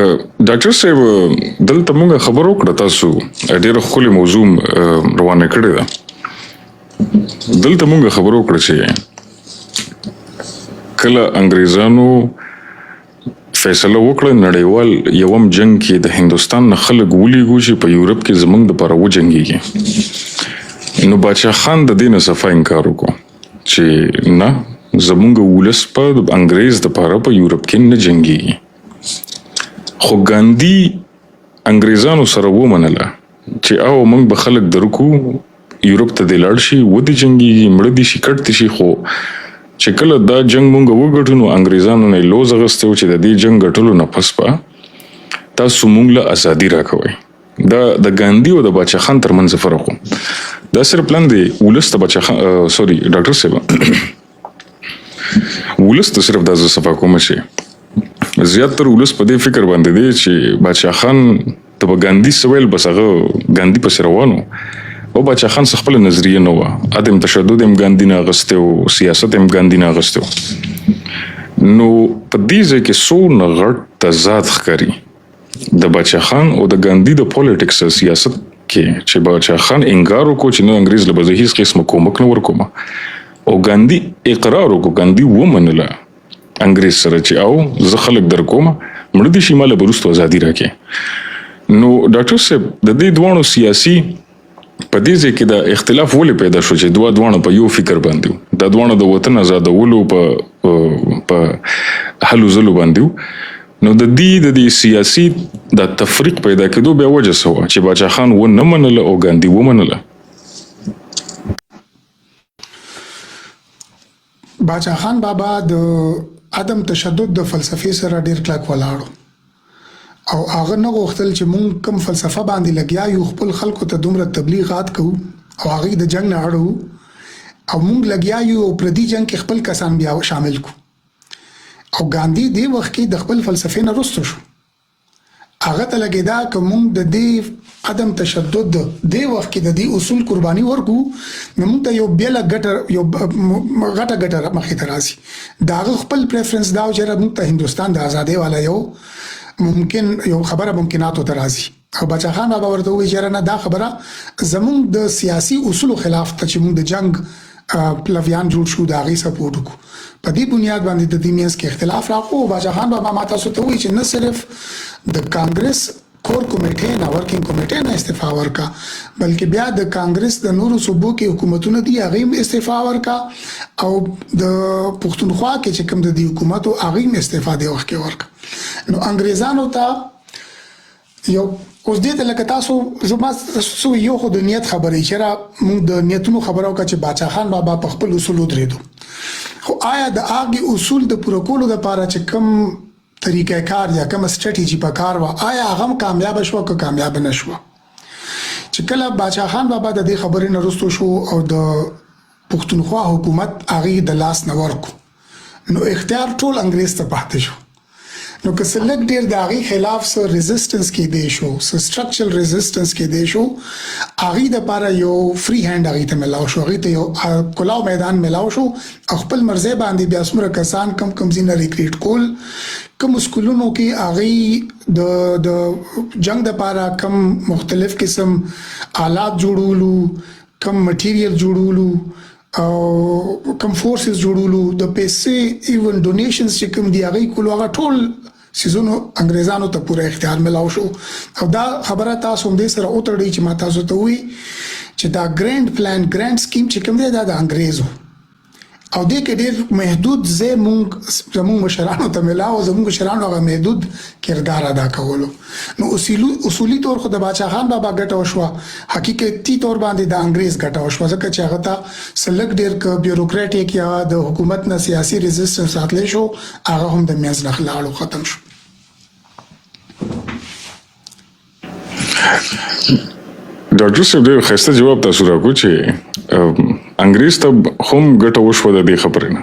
ډاکټر صاحب دلته موږ خبرو کړه تاسو ډېر ښکلې موضوع روانه کړې ده. دلته موږ خبرو کړه چې کله انګریزانو فیصله وکړه نړیوال یوم جنگ کې د هندوستان نه خلک ولیږو چې په یورپ کې زمونږ دپاره وجنګېږي، نو باچا خان د دې نه صفا انکار وکړو چې نه زمونږ ولس په انګریز دپاره په یورپ کې نه جنګېږي. خو ګاندي انګریزانو سره ومنله چې او موږ به خلک درکو یورپ ته دې لاړ شي ودې جنګېږي مړه دي شي کټ دي شي، خو چې کله دا جنگ مونږ وګټو نو انګریزانو نه لوز اغوستی و چې د دې جنگ ګټلو نه پس به تاسو مونږ له ازادي راکوئ. دا د ګاندي او د باچا خان ترمنځ فرق و. دا صرف لاندې ولس ته باچا خان سوري ډاکټر صاحب ولس ته صرف دا زه صفا کوم چې زیاتره ولس په دې فکر باندې دی چې باچا خان ته به ګاندي څه ویل بس هغه ګاندي پسې روان و او باچا خان څه خپله نظریه نه وه، عدم تشدد هم ګاندي نه اغوستی و، سیاست هم ګاندي نه اغوستی و. نو په دې ځای کې څومره غټ تضاد ښکاري د باچا خان او د ګاندي د پولیټکس سیاست کې چې باچا خان انکار وکړو چې نه انګریز له به زه هېڅ قسمه کومک نه ورکوم او ګاندي اقرار وکړو، ګاندي ومنله انګریز سره چې او زه خلک در کوم مړه دي شي ماله به وروستو ازادي راکړي. نو ډاکټر صاحب د دې دواړو سیاسي په دې ځای کې دا اختلاف ولې پیدا شو چې دواړه په یو فکر باندې و، دا دواړه د وطن آزادولو په هلو ځلو باندې و. نو د دې سیاسي د تفریق پیدا کېدو بیا وجه څه وه چې باچا خان ونه منله او ګاندي ومنله؟ باچا خان بابا د عدم تشدد د فلسفې سره ډیر کلک ولاړو او هغه نه غوښتل چې مونږ کوم فلسفه باندې لګیا یو خپل خلکو ته دومره تبلیغات کوو او هغه د جنگ نه اړو او مونږ لګیا یو پردي جنگ کې خپل کسان بیا شامل کو. او ګاندي دی وخت کې د خپل فلسفې نه رستو شو، هغه ته لګیدا چې مونږ د دې عدم تشدد دی وخت کې د دې اصول قرباني ورکو نو مونږ ته یو بیل غټه مخې ته راځي. دا خپل پریفرنس دا چې مونږ ته هندوستان د ازادۍ والا یو خبره ممکناتو ته راځي او باچا خان بابا ورته وایي چې نه دا خبره زمونږ د سیاسي اصولو خلاف ته چې مونږ د جنگ پلویان جوړ شو د هغې سپورټ وکړو. په دې بنیاد باندې د دې منځ کې اختلاف راغو. باچا خان بابا ما تاسو ته وایي چې نه صرف د کانګرس کور کمیټې نه ورکینګ کمیټې نه استعفا ورکا بلکې بیا د کانګرس د نورو صوبو کې حکومتونه دي هغه هم استعفا ورکا او د پښتونخوا کې چې کوم د حکومت او هغه هم استعفا دی وخت کې ورکا. نو انګریزانو ته یو اوس دې ته لکه تاسو زما یو خو د نیت خبرې چې را موږ د نیتونو خبرو کا چې باچا خان بابا په خپل اصول درېدو، خو آیا د هغه اصول د پوره کولو لپاره چې کوم طریقه کار یا کوم سټریټیجی په کار و آیا هغه کامیاب شو که کامیاب نشو؟ چې کله باچا خان بابا د دې خبرې نه رستو شو او د پښتونخوا حکومت هغه د لاس نه ورکو نو اختیار ټول انګریز ته پاتې شو. نو که سلک ډیر د هغې خلاف څه ریزسټنس کې دی شو څه سټرکچرل ریزسټنس کې دی شو هغې دپاره یو فری هینډ هغې ته ملاو شو، هغې ته یو کلاو میدان ملاو شو او خپل مرزی باندې بیا څومره کسان کم ځینه ریکریټ کول کوم سکولونو کې هغې د جنگ دپاره کم مختلف قسم آلات جوړولو کم مټیریل جوړولو او کم فورسز جوړولو د پیسې ایون ډونیشنز چې کوم دی هغې کولو هغه ټول سیزونو انګریزانو ته پوره اختیار ملاو شو. او دا خبره تاسو هم دې سره وتړئ چې ما تاسو ته وایي چې دا ګرینډ پلان ګرینډ سکیم چې کوم دی دا د انګریزو او دې کې ډېر محدود زموږ مشرانو ته ملاو او زموږ مشرانو هغه محدود کردار ادا کولو. نو اصولي طور خو د باچا خان بابا ګټه وشوه، حقیقتي طور باندې د انګریز ګټه وشوه ځکه چې هغه ته سلک ډېر بیوروکراټیک یا د حکومت نه سیاسي ریزسټنس راتلی شو هغه هم د منځ نه لاړو ختم شو. ډاکټر صاحب ډېر ښایسته جواب تاسو راکړو چې انګریز ته هم ګټه وشوه د دې خبرې نه،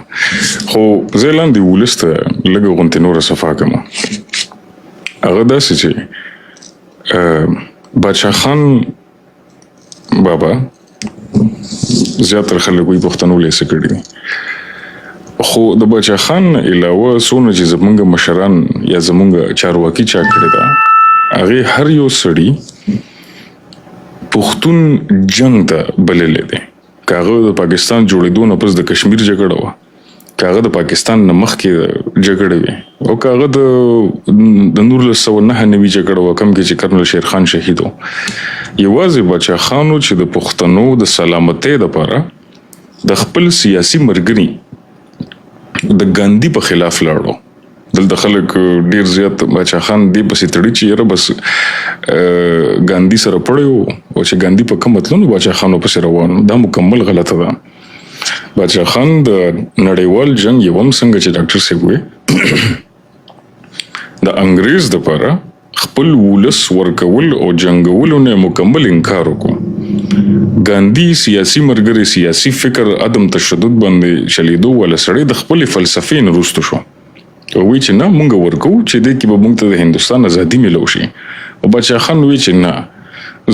خو زه لاندې ولس ته لږه غوندې نوره صفا کوم. هغه داسې چې باچا خان بابا زیاتره خلک وایي پښتنو لیسه کړي دي، خو د بچا خان علاوه څونه چې زمونږ مشران یا زمونږ چارواکي چا کړی دا هغه هر یو سړی پښتون جنگ ته بللې دی. کاغه د پاکستان جوړېدو نه پس د کشمیر جګړه و، کاغه د پاکستان نه مخکې جګړه وي، او کاغه د 1999 جګړه و کم کې چې کرنل شیر خان شهید و. یوازې بچا خانو چې د پښتنو د سلامتۍ لپاره د خپل سیاسي مرګري د ګاندھی په خلاف لاړو. دلته خلک ډیر زیات بچا خان دی پسې تړي چې یره بس ګاندھی سره پړیو او چې ګاندھی په کوم مطلب بچا خانو پسې روان. دا مکمل غلطه ده. بچا خان د نړیوال جنگ یو هم څنګه چې ډاکټر صاحب وي د انګریز د لپاره خپل ولس ورکول او جنگولو نه مکمل انکار وکړو. ګاندھی سیاسي مرګري سیاسي فکر عدم تشدد باندې چلیدو ولا سړی د خپل فلسفې نه روستو شو او وی چې نه مونږ ورکو چې د کې به مونږ ته د هندستان ازادي ملو شي. او بچا خان وی چې نه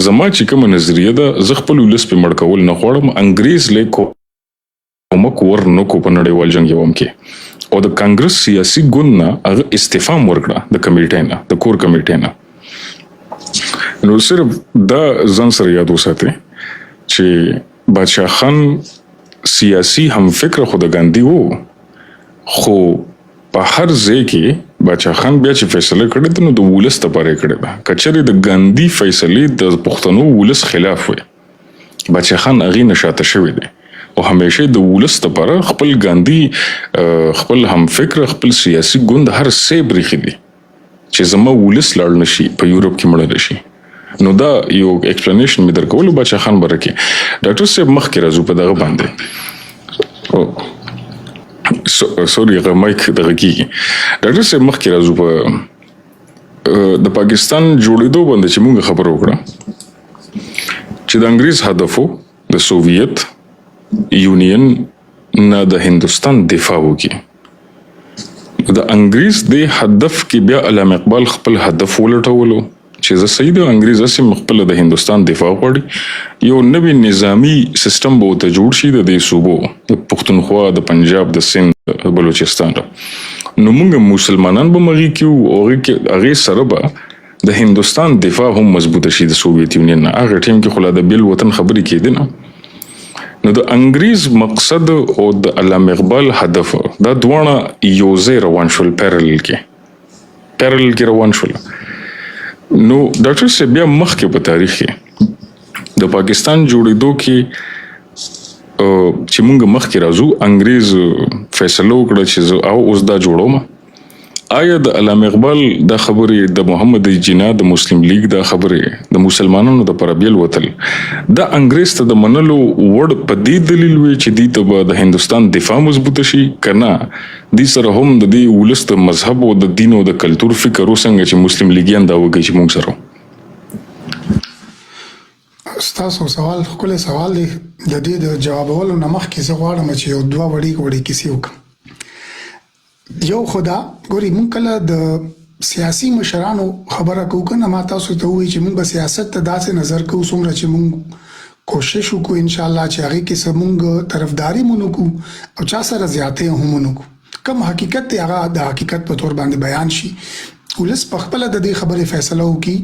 زما چې کوم نظریه ده زه خپل ولس په مړ کول نه غواړم. انګریز له کومک ورنکو په نړیوال جنگ یوم کې او د کانګرس سیاسي ګوند نه هغه استعفا ورکړه د کمیټې نه د کور کمیټې نه. نو صرف دا ځان سره یاد وساتئ چې بادشاه خان سیاسي هم فکر خو د ګاندھی وو، خو په هر ځای کې بادشاه خان بیا چې فیصله کړې ده نو د ولس لپاره کړې ده. کچېرې د ګاندھی فیصلې د پښتنو ولس خلاف وي بادشاه خان هغې نه شاته شوی دی او همیشه د ولس لپاره خپل ګاندھی خپل هم فکر خپل سیاسي ګوند هر څه بریښي دي چې زما ولس لاړ نشي په یورپ کې مړ نشي. نو دا یو ایکسپلینیشن مې درکولو بچا خان برکه. ډاکټر صاحب مخکې راځو په دغه باندې سوري هغه مایک دغه کیږي. ډاکټر صاحب مخکې راځو په د پاکستان جوړېدو باندې چې موږ خبرو وکړه چې د انګریز هدفو د سوویت یونین نه د هندستان دفاع وکړي. د انګریز د هدف کې بیا علامه اقبال خپل هدف ولټولو چې زه صحیح د انګریز اسیم خپل د هندستان دفاع غواړي. یو نوی نظامی سیستم به ته جوړ شي د دې صوبو د پښتونخوا د پنجاب د سند د بلوچستان. نو موږ مسلمانان به مغي کیو او هغه سره به د هندستان دفاع هم مضبوط شي د سوویت یونین نه. هغه ټیم کې خلا د بیل وطن خبرې کېده نه. نو د انګریز مقصد او د علامه اقبال هدف دا دوانه یو ځای روان شول، پیرل کې روان شول. نو ډاکټر صاحب بیا مخکې په تاریخ کې د پاکستان جوړېدو کې چې موږ مخکې راځو انګریز فیصله وکړه چې او اوس دا جوړوم. آیا د علامه اقبال د خبرې د محمد جناح د مسلم لیگ د خبرې د مسلمانانو د پرابیل وتل د انګریز ته د منلو وړ په دې دلیل وي چې دې ته د هندستان دفاع مضبوط شي کنه دې سره هم د دې ولس د مذهب او د دین او د کلچر فکر وسنګ چې مسلم لیګیان دا وګي چې موږ سره. تاسو سوال خپل سوال دی د دې د جوابولو نه مخکې زه غواړم چې یو دوه وړي کیسې وکړم. یو خدا ګوري مونږ کله د سیاسي مشرانو خبره کوو کنه ما تاسو ته وایي چې مونږ به سیاست ته داسې نظر کوو څومره چې مونږ کوشش وکړو ان شاء الله چې هغه کې سمونږ طرفداري مونږ کو او چا سره زیاتې هم مونږ کم حقیقت ته هغه د حقیقت په تور باندې بیان شي. ولس په خپل د دې خبرې فیصله وکړي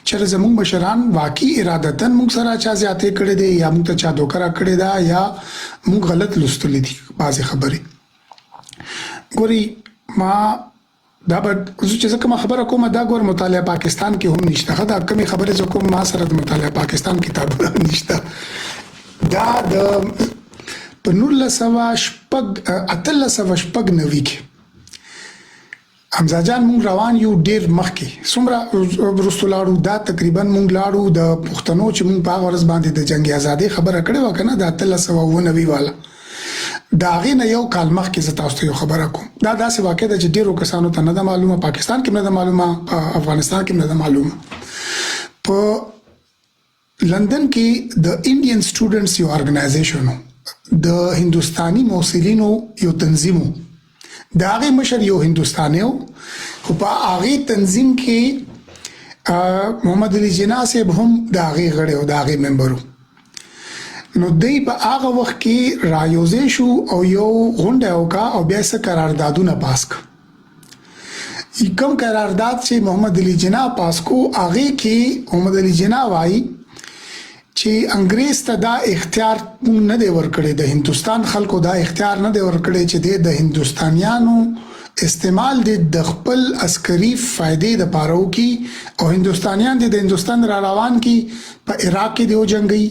چې زموږ مشران واقعي ارادتن موږ سره چا زیاتې کړې دي یا موږ ته چا دوکرا کړې ده یا موږ غلط لوستلې دي بعضې خبرې. ګوري ما دا به چې کومه خبره کومه دا ګور مطالعه پاکستان کې هم نشته. دا کومه خبره چې کوم ما سره د مطالعه پاکستان کتابونه نشته. دا د په 1989 کې حمزه جان مونږ روان یو ډیر مخکې څومره وروسته لاړو. دا تقریبا مونږ لاړو د پښتنو چې مونږ په هغه ورځ باندې د جنگ آزادۍ خبره کړې وه کنه د 1990 والا د هغې نه یو کال مخکې زه تاسو ته یو خبره کوم. دا داسې واقع ده چې ډیرو کسانو ته نه ده معلومه، پاکستان کې نه ده معلومه، په افغانستان کې نه ده معلومه. په لندن کې د انډین سټوډنټس یو ارګنایزیشن د هندوستاني موسیقینو یو تنظیم د هغې مشر یو هندوستانی و، خو په هغې تنظیم کې محمد علي جناح صاحب هم د هغې غړی او د هغې ممبر و. نو دوی په هغه وخت کې رایوځای شو او یو غونډه وکړه او بیا څه قراردادونه پاس کړ. کوم قرارداد چې محمد علي جناح پاس کو هغه کې محمد علي جناح وایي چې انګريز ته دا اختیار نه دی ورکړی، د هندستان خلکو دا اختیار نه دی ورکړی چې د هندستانیانو استعمال د خپل عسکري فائدې د پاره وکي او هندستانیان د هندستان را روان کی په عراق کې دیو جنگي،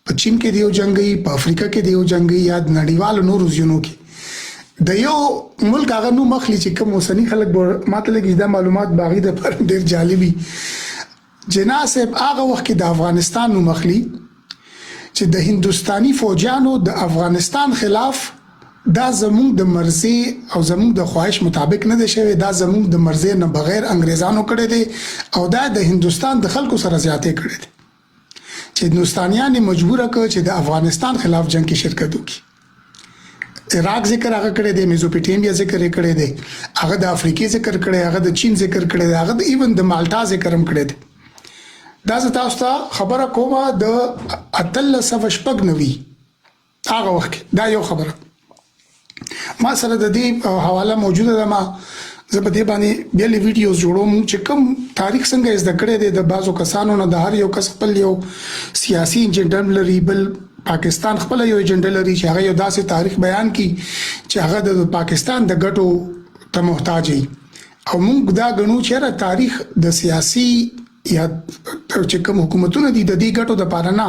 په چین کې دیو جنگي، په افریقا کې دیو جنگي، یا نړیوال نورو ځینو کې د یو ملک هغه نو مخلي چې کوم اوسنی خلک ماته لګي دا معلومات باغی د پر ډیر جالبي. جناح صاحب هغه وخت کې د افغانستان نو مخلي چې د هندستاني فوجانو د افغانستان خلاف دا زموږ د مرزي او زموږ د خواهش مطابق نه دی شوی، دا زموږ د مرزي نه بغیر انګريزانو کړی دی او دا د هندستان د خلکو سره زیاتې کړی دی چې هندستانیان مجبور کړ چې د افغانستان خلاف جنگ کې شرکت وکړي. عراق ذکر هغه کړی دی، میزوپټامیا ذکر کړی دی، هغه د افریقې ذکر کړی، هغه د چین ذکر کړی دی، هغه د ایون د مالټا ذکر هم کړی دی. دا زه تاسو ته خبره کومه د 1890 هغه وخت دا یو خبره ما سره د دې حواله موجوده ده. ما زه په دې باندې بیا ویډیوز جوړوم چې کوم تاریخ څنګه زده کړی دی د بازو کسانو نه، د هر یو کس خپل یو سیاسي ایجنډا لري، بل پاکستان خپل یو ایجنډا لري چې هغه یو داسې تاریخ بیان کی چې هغه د پاکستان د ګټو ته محتاج وي او موږ دا غنو چې تاریخ د سیاسي یا چې کوم حکومتونه دي د دې ګټو د پاره نه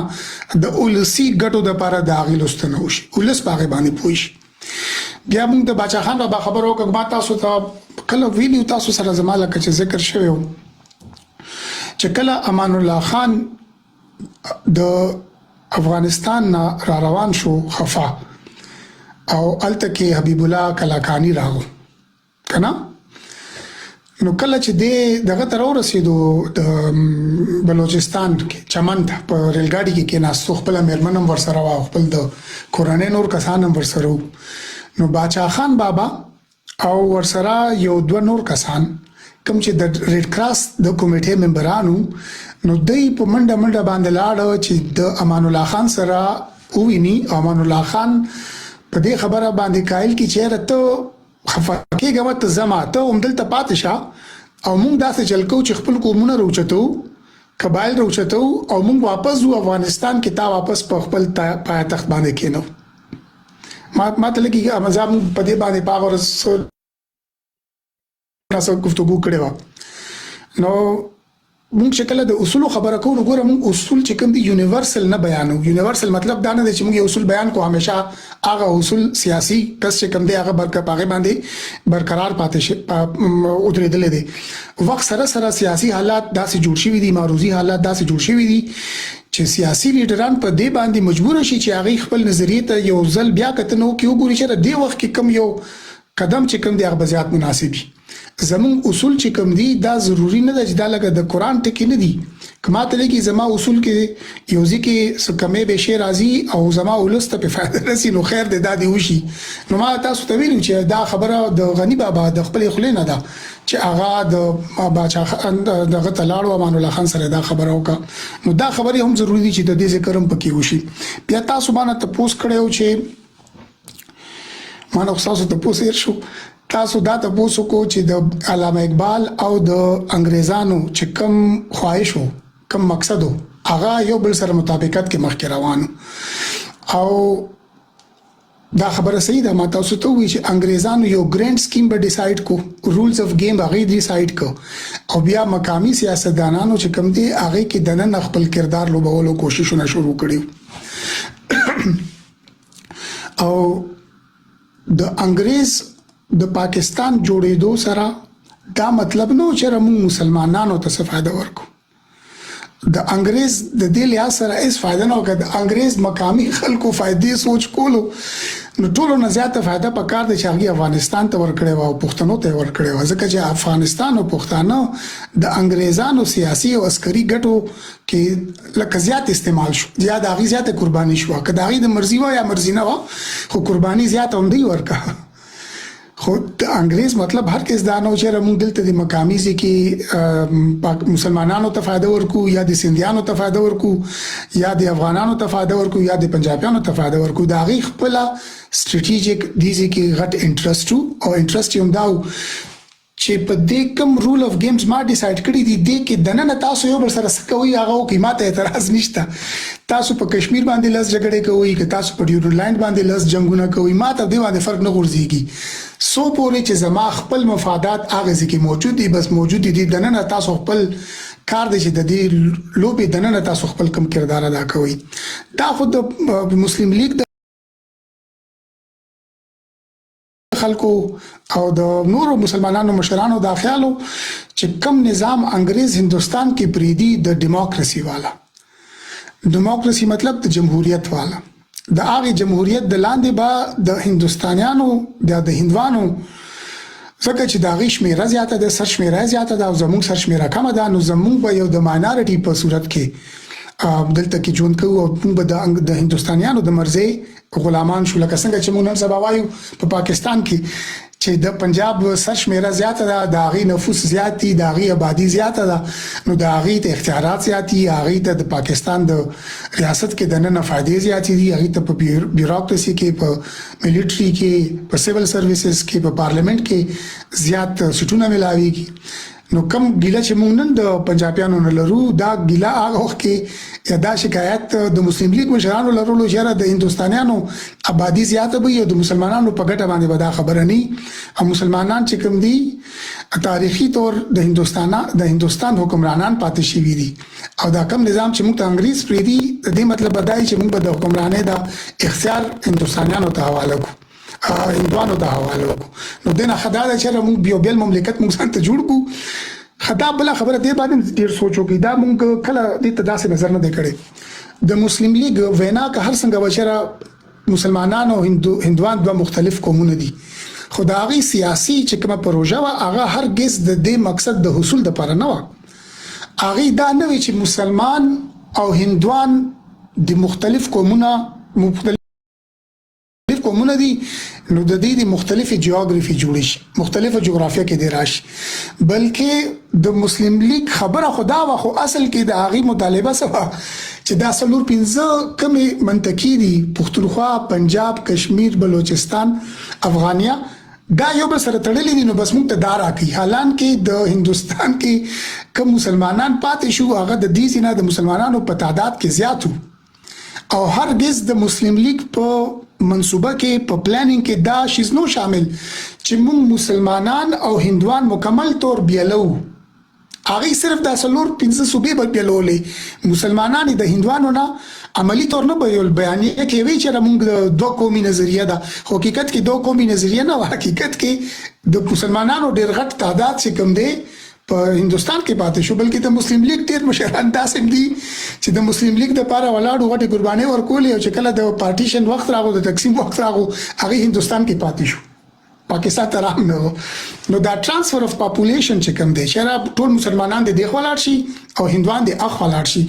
د اولسي ګټو د پاره د اغیلستنه وشي، ولس باغې باندې پوي شي. بیا موږ د باچا خان بابا خبرو کوم تاسو ته کله ویډیو تاسو سره زماله کې ذکر شوی چې کله امان الله خان د افغانستان را روان شو خفا او الته کې حبیب الله کلاکانی راغو کنه، نو کله چې دغه تر ورسېدو د بلوچستان کې چمن ته په ریل ګاډي کې ناستو، خپل مېرمنم ورسره وا، خپل د کورنۍ نور کسانم ورسره، نو باچا خان بابا او ورسره یو دوه نور کسان کوم چې د ریډ کراس د کمیټې ممبرانو، نو دوی په منډه منډه باندې لاړ چې د امان الله خان سره وویني. امان الله خان په دې خبره باندې قائل کی چې راته خفاکه غوت زما ته همدلته پاتې شه او موږ داسې چلکو چې خپل قومونه روچتو، قبایل روچتو او موږ واپس وو افغانستان کې تا واپس په خپل پایتخت باندې کېنو. ما ته لګي امزام په دې باندې پاور سره گفتگو کړې و. نو موږ شکل د اصول خبره کوو، ګوره موږ اصول چې کوم دي یونیورسل نه بیانو. یونیورسل مطلب دا نه دی چې موږ اصول بیان کو، همیشه هغه اصول سیاسي کس چې کوم دی هغه برقرار باندې برقرار پاتې شي ودرېدل دي. وخت سره سره سیاسي حالات داسې جوړ شوي دي، معروضي حالات داسې جوړ شوي دي چې سیاسي لیډران په دې باندې مجبور شي چې هغه خپل نظریه ته یو ځل بیا کتنو کې وګوري چې د وخت کې کوم یو قدم چې کوم دی هغه زیات مناسب وي. زمون اصول چې کوم دي دا ضروری نه ده چې دا لکه د قران ټکی نه دي. کما ته لګي زما اصول کې یو ځکه سکمه به شی راځي او زما ولسته په فائدہ رسي، نو خیر دې دادی وشي. نو ما تاسو ته ویلم چې دا خبره د غنی بابا د خپل خلینو ده چې هغه د باچا دغه تلاړو امان الله خان سره دا خبره وکړه. نو دا خبره هم ضروری دي چې د دې ذکر هم پکې وشي. بیا تاسو باندې تاسو کړو چې ما نو تاسو ته پوسیر شو، تاسو دا تاسو کو چې د علامه اقبال او د انګريزانو چې کوم خواهش وو، کوم مقصد وو، هغه یو بل سره مطابقت کې مخکې روانو او دا خبره صحیح ده. ما تاسو ته وی چې انګريزانو یو ګرینډ سکیم به ډیسایډ کو، رولز اف گیم هغه ډیسایډ کو او بیا مقامی سیاستدانانو چې کوم دي هغه کې دنن خپل کردار لوبولو کوششونه شروع کړي. او د انګريز د پاکستان جوړېدو سره دا مطلب نو چې موږ مسلمانانو ته څه فائدہ ورکو. د انګريز د دې لحاظ سره هیڅ فائدہ نه وکړ. د انګريز مقامی خلکو فائدې سوچ کولو، نو ټولو نه زیاته فائدہ پکار د چاغي افغانستان ته ورکړي او پښتنو ته ورکړي و، ځکه چې افغانستان او پښتانه د انګريزانو سیاسي او عسکري ګټو کې لکه زیات استعمال شو، زیات هغه زیاته قرباني شو. کله هغه د مرزي و یا مرزي نه و، خو قرباني زیات هم دی ورکړه. خو د انګریز مطلب هر کس دا نو چې موږ دلته د مقامي کې مسلمانانو ته فائدہ ورکو یا د سندیانو ته فائدہ ورکو یا د افغانانو ته فائدہ ورکو یا د پنجابیانو ته فائدہ ورکو دا غي خپل سټریټیجیک دیږي کې غټ انټرست او انټرست یې هم دا چې په دې کوم رول اف گیمز ما ډیسایډ کړی دي د کې دنه تاسو یو بل سره سکوي هغه کې ماته اعتراض نشته تاسو په کشمیر باندې لږ جګړې کوي که تاسو په ډیورلند باندې لږ جنگونه کوي ماته دې باندې فرق نه غورځيږي سو پورې چې زما خپل مفادات هغه ځکه موجود دي بس موجود دي دنه تاسو خپل کار دی چې د دې لوبي دنه تاسو خپل کم کردار ادا کوي دا خود مسلم لیگ خلکو او د نورو مسلمانانو مشرانو دا خیالو چې کم نظام انګریز هندستان کې پریدي د دیموکراسي والا دیموکراسي مطلب د جمهوریت والا د هغه جمهوریت د لاندې با د هندستانیانو د هندوانو ځکه چې د غیشمه زیاته د سر شمیره زیاته د زموږ سر شمیره کم ده نو زموږ به یو د ماینورټي په صورت کې دلته کې ژوند کوو او موږ د هندستانیانو د مرزي غلامان شو لکه څنګه چې موږ نن سبا وایو په پاکستان کې چې د پنجاب سر شمیره زیاته ده د غي نفوس زیات دي د غي آبادی زیاته ده نو د غي ته اختیارات زیات دي غي ته د پاکستان د ریاست کې د نه فائدې زیات دي غي ته په بیوروکراسي کې په ملټري کې په سیول سرویسز کې په پارلیمنت کې زیات سټونه ملاويږي نو کم ګیله چې مونږ نن د پنجابیانو نه لرو دا ګیله هغه وخت کې یا دا شکایت د مسلم لیگ مشرانو لرلو چې د هندستانیانو آبادی زیاته وي او د مسلمانانو په ګټه باندې ودا خبره نه او مسلمانان چې کوم دي تاریخي طور د هندستان حکمرانان پاتې شوي دي او دا کوم نظام چې موږ ته انګریز پریدي د دې مطلب بدای چې موږ د حکمرانۍ د اختیار هندستانیانو ته حواله کوو هندوانو ته حواله وکړو نو دنه خدای دا چې موږ بیل مملکت موږ ځان ته جوړ کو خدای بل خبره دی باندې ډیر سوچو کې دا موږ کله دې ته داسې نظر نه دی کړی د مسلم لیگ وینا که هر څنګه بشره مسلمانانو هندوان دوه مختلف قومونه دي خدای سیاسي چې کومه پروژه وا هغه هرگز د دې مقصد د حصول لپاره نه و هغه دا نه وی چې مسلمان او هندوان د مختلف قومونه دي نو د دې مختلفه جیوغرافي جوړ شي مختلفه جغرافیه کې دی راشي بلکې د مسلم لیگ خبره خدا واخو اصل کې د هغه مطالبه سوا چې دا سلور 15 کم منطقي دي پښتونخوا پنجاب کشمیر بلوچستان افغانیا دا یو بل سره تړلې دي نو بس موږ ته دارا کوي حالان کې د هندستان کې کم مسلمانان پاتې شو هغه د دې سینه د مسلمانانو په تعداد کې زیات او هرگز د مسلم لیگ په منصوبه کې په پلانینګ کې دا شیز نو شامل چې موږ مسلمانان او هندوان مکمل طور بیلو هغه صرف د سلور 15 صوبې بل بیلولې مسلمانان د هندوانو نه عملی طور نه بیانې کوي چې موږ دوه قومي نظریه ده حقیقت کې دوه قومي نظریه نه حقیقت کې د مسلمانانو ډېر غټ تعداد چې کم دی په هندستان کې پاتې شو بلکې د مسلم لیگ ډېر مشران داسې دي چې د مسلم لیگ د لپاره ولاړو غټي قرباني ورکولې او چې کله د پارټیشن وخت راغو د تقسیم وخت راغو هغه هندستان کې پاتې شو پاکستان ته رام نو دا ترانسفر اف پاپولیشن چې کوم دی چې ټول مسلمانان د دې ولاړ شي او هندوان د اخ ولاړ شي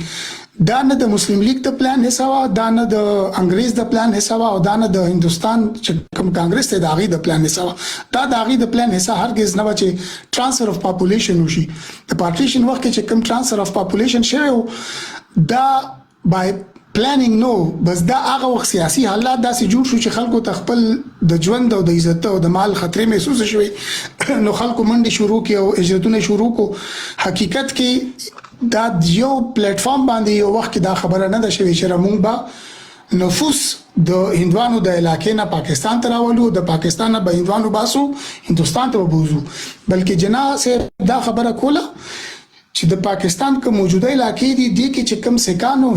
دا نه د مسلم لیگ د پلان حصہ وا دا نه د انګریز د پلان حصہ وا او دا نه د هندستان چې کوم کانګرس ته داغي د پلان حصہ وا دا داغي د پلان حصہ هرگز نه و چې ترانسفر اف پاپولیشن وشي د پارټیشن وخت کې چې کوم ترانسفر اف پاپولیشن شوی دا بای پلانینګ نو بس دا هغه وخت سیاسي حالات داسې جوړ شو چې خلکو تخپل د ژوند او د عزت او د مال خطرې محسوس شوي نو خلکو منډي شروع کړي او اجرتونه شروع کو حقیقت کې دا یو پلیټ فارم باندې یو وخت کې دا خبره نه ده شوې چې موږ به نفوس د هندوانو د علاقې نه پاکستان ته راولو د پاکستان نه به هندوانو باسو هندستان ته وبوزو بلکې جنا سه دا خبره کوله چې د پاکستان کوم موجوده علاقې دي د کې چې کم سکانو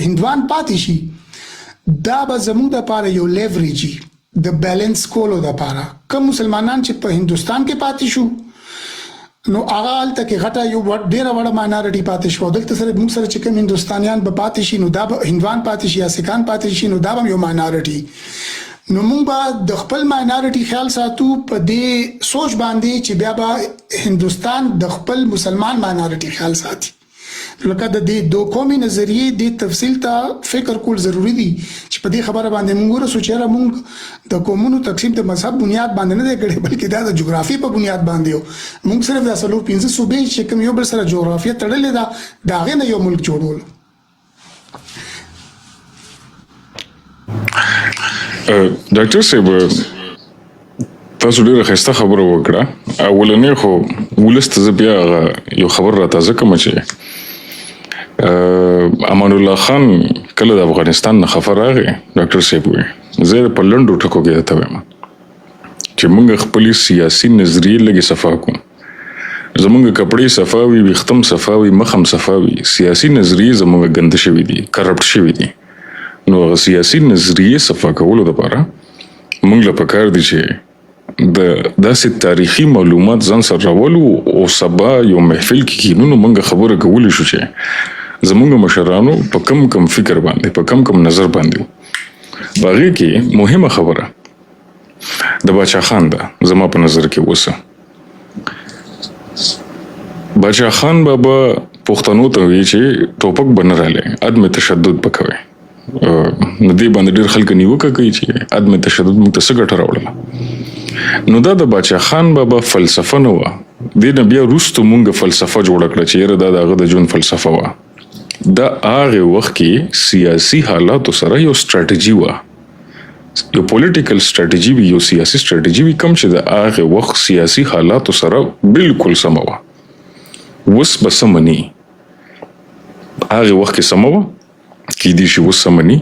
هندوان پاتې شي دا به زموږ د لپاره یو لیوریجي د بیلانس کولو د لپاره کوم مسلمانان چې په هندستان کې پاتې شو نو هغه الته کې غټه یو ډیره وړه ماینورټي پاتې شو دلته سره موږ سره چې کوم هندستانیان به پاتې شي نو دا به هندوان پاتې شي یا سکان پاتې شي نو دا به یو ماینورټي نو موږ به د خپل ماینورټي خیال ساتو په دې سوچ باندې چې بیا به هندستان د خپل مسلمان ماینورټي خیال ساتي لکه د دې دوه قومي نظریې د تفصیل ته فکر کول ضروری دي چې په دې خبره باندې موږ ورسو چې موږ د قومونو تقسیم د مذهب بنیاد باندې نه دی کړی بلکې دا د جغرافي په بنیاد باندې یو موږ صرف د اصلو 15 صوبې چې کوم یو بل سره جغرافیه تړلې ده دا غي نه یو ملک جوړول. ډاکټر صاحب تاسو ډیره ښایسته خبره وکړه. اولنې خو ولست زه بیا یو خبر را تازه کوم چې امان الله خان کله د افغانستان نه خبر راغی ډاکټر صاحب وي زه په لندو ټکو کې ته وایم چې موږ خپل سیاسي نظریه لګي صفا کوم زمونږ کپړې صفاوي وختم صفاوي مخم صفاوي سیاسي نظریه زمونږ ګند شوی دي کرپټ شوی دي نو سیاسي نظریه صفا کولو لپاره موږ له پکار دي چې د داسې تاریخي معلومات ځان سره راولو او سبا یو محفل کې کینو موږ خبره کولای شو چې زمونږ مشرانو په کم فکر باندې په کم نظر باندې باغی کې مهمه خبره د باچا خان ده زما په نظر کې وسه باچا خان بابا پښتنو ته وی چې ټوپک بنراله عدم تشدد پکوي نو دې باندې ډېر خلک نیوکه کوي چې عدم تشدد موږ ته څه ګټه راوړله نو دا د باچا خان بابا فلسفه نه و دې نه بیا وروسته موږ فلسفه جوړ کړه چې یاره دا دغه د ژوند فلسفه و دا هغه وخت کې سیاسي حالات سره یو ستراتیژي و یو پولیټیکل ستراتیژي وی یو سیاسي ستراتیژي وی کوم چې د هغه وخت سیاسي حالات سره بالکل سم و وس بسمنی هغه وخت کې سم و کې دي شي وسمنی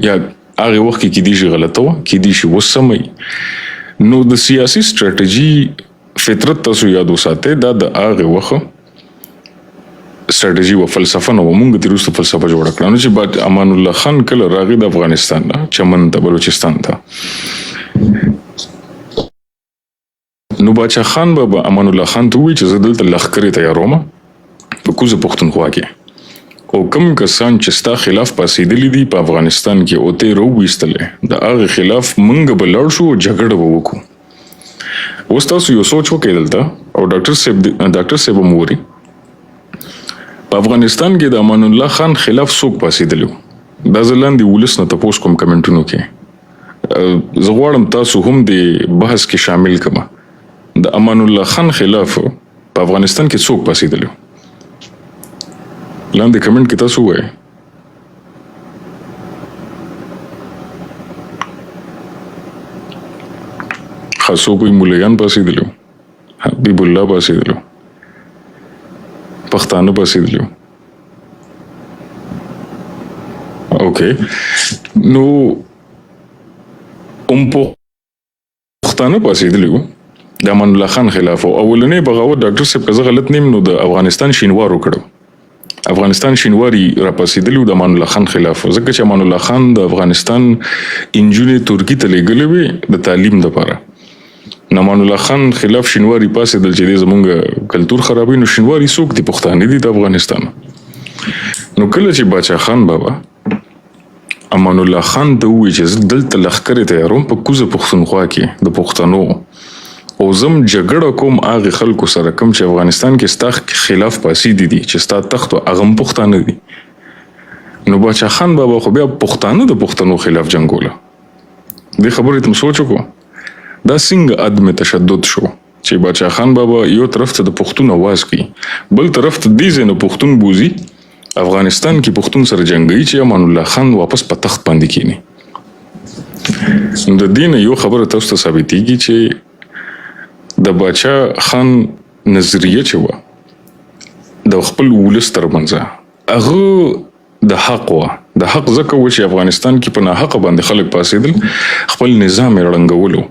یا هغه وخت کې دي شي غلطه و کې دي شي وسمي نو د سیاسي ستراتیژي فطرت تاسو یاد وساته دا د هغه وخت ستراتیژي او فلسفه نو موږ د روسو فلسفه جوړ کړو نو چې بعد امان الله خان کله راغی د افغانستان نه چمن ته بلوچستان ته نو باچا خان بابا امان الله خان ته وی چې زه دلته لښکرې تیاروم په کوزه پښتونخوا کې او کوم کسان چې ستا خلاف پاسېدلی دي په افغانستان کې او ته رويستلې د هغه خلاف منګ بلړ شو جګړه وکړو اوس تاسو یو سوچ وکړئ دلته او ډاکټر صاحب موري په افغانستان کې د امان الله خان خلاف څوک پاسېدلی دا ځلاندې ولس نه تاسو کوم کمنټونو کې زه غواړم تاسو هم د بحث کې شامل کړئ د امان الله خان خلاف په افغانستان کې څوک پاسېدلی لاندې کمنټ کې تاسو وایي خاصو کوئی مولیان پاسېدلو حبیب الله پاسېدلو پښتانه پاسېدلو اوکې نو پښتانه پاسېدلو د امان الله خان خلاف اولنې بغاوت ډاکټر صاحب که زه غلط نیم نو د افغانستان شینوار وکړو افغانستان شینواری را پاسېدلو د امان الله خان خلاف ځکه چې امان الله خان د افغانستان انجونې ترکی ته لېږلې وې د تعلیم لپاره نو امان الله خان خلاف شینواری پاسېدل چې زمونږ کلتور خرابوي نو شینواری څوک دي پښتانه دي د افغانستان نو کله چې باچا خان بابا امان الله خان ته وویل چې دلته لښکرې تیاروم په کوزه پښتونخوا کې د پښتنو او زم جګړه کوم هغه خلکو سره کوم چې افغانستان کې ستا خلاف پاسې دي چې ستا تخت او هغه پښتانه دي نو باچا خان بابا خو بیا پښتانه د پښتنو خلاف جنگوله دې خبرې تم سوچ وکړو دا څنګه عدم تشدد شو چې باچا خان بابا یو طرف ته د پښتون आवाज کوي بل طرف ته دې زنه پښتون بوزي افغانستان کې پښتون سره جنگي چې امان الله خان واپس په تخت باندې کینی د دین یو خبره تاسو ته ثابتېږي چې د باچا خان نظریه چې و د خپل ولس ترمنځ هغه د حق ځکه و چې افغانستان کې په ناحق باندې خلک پاسېدل خپل نظام یې ړنګولو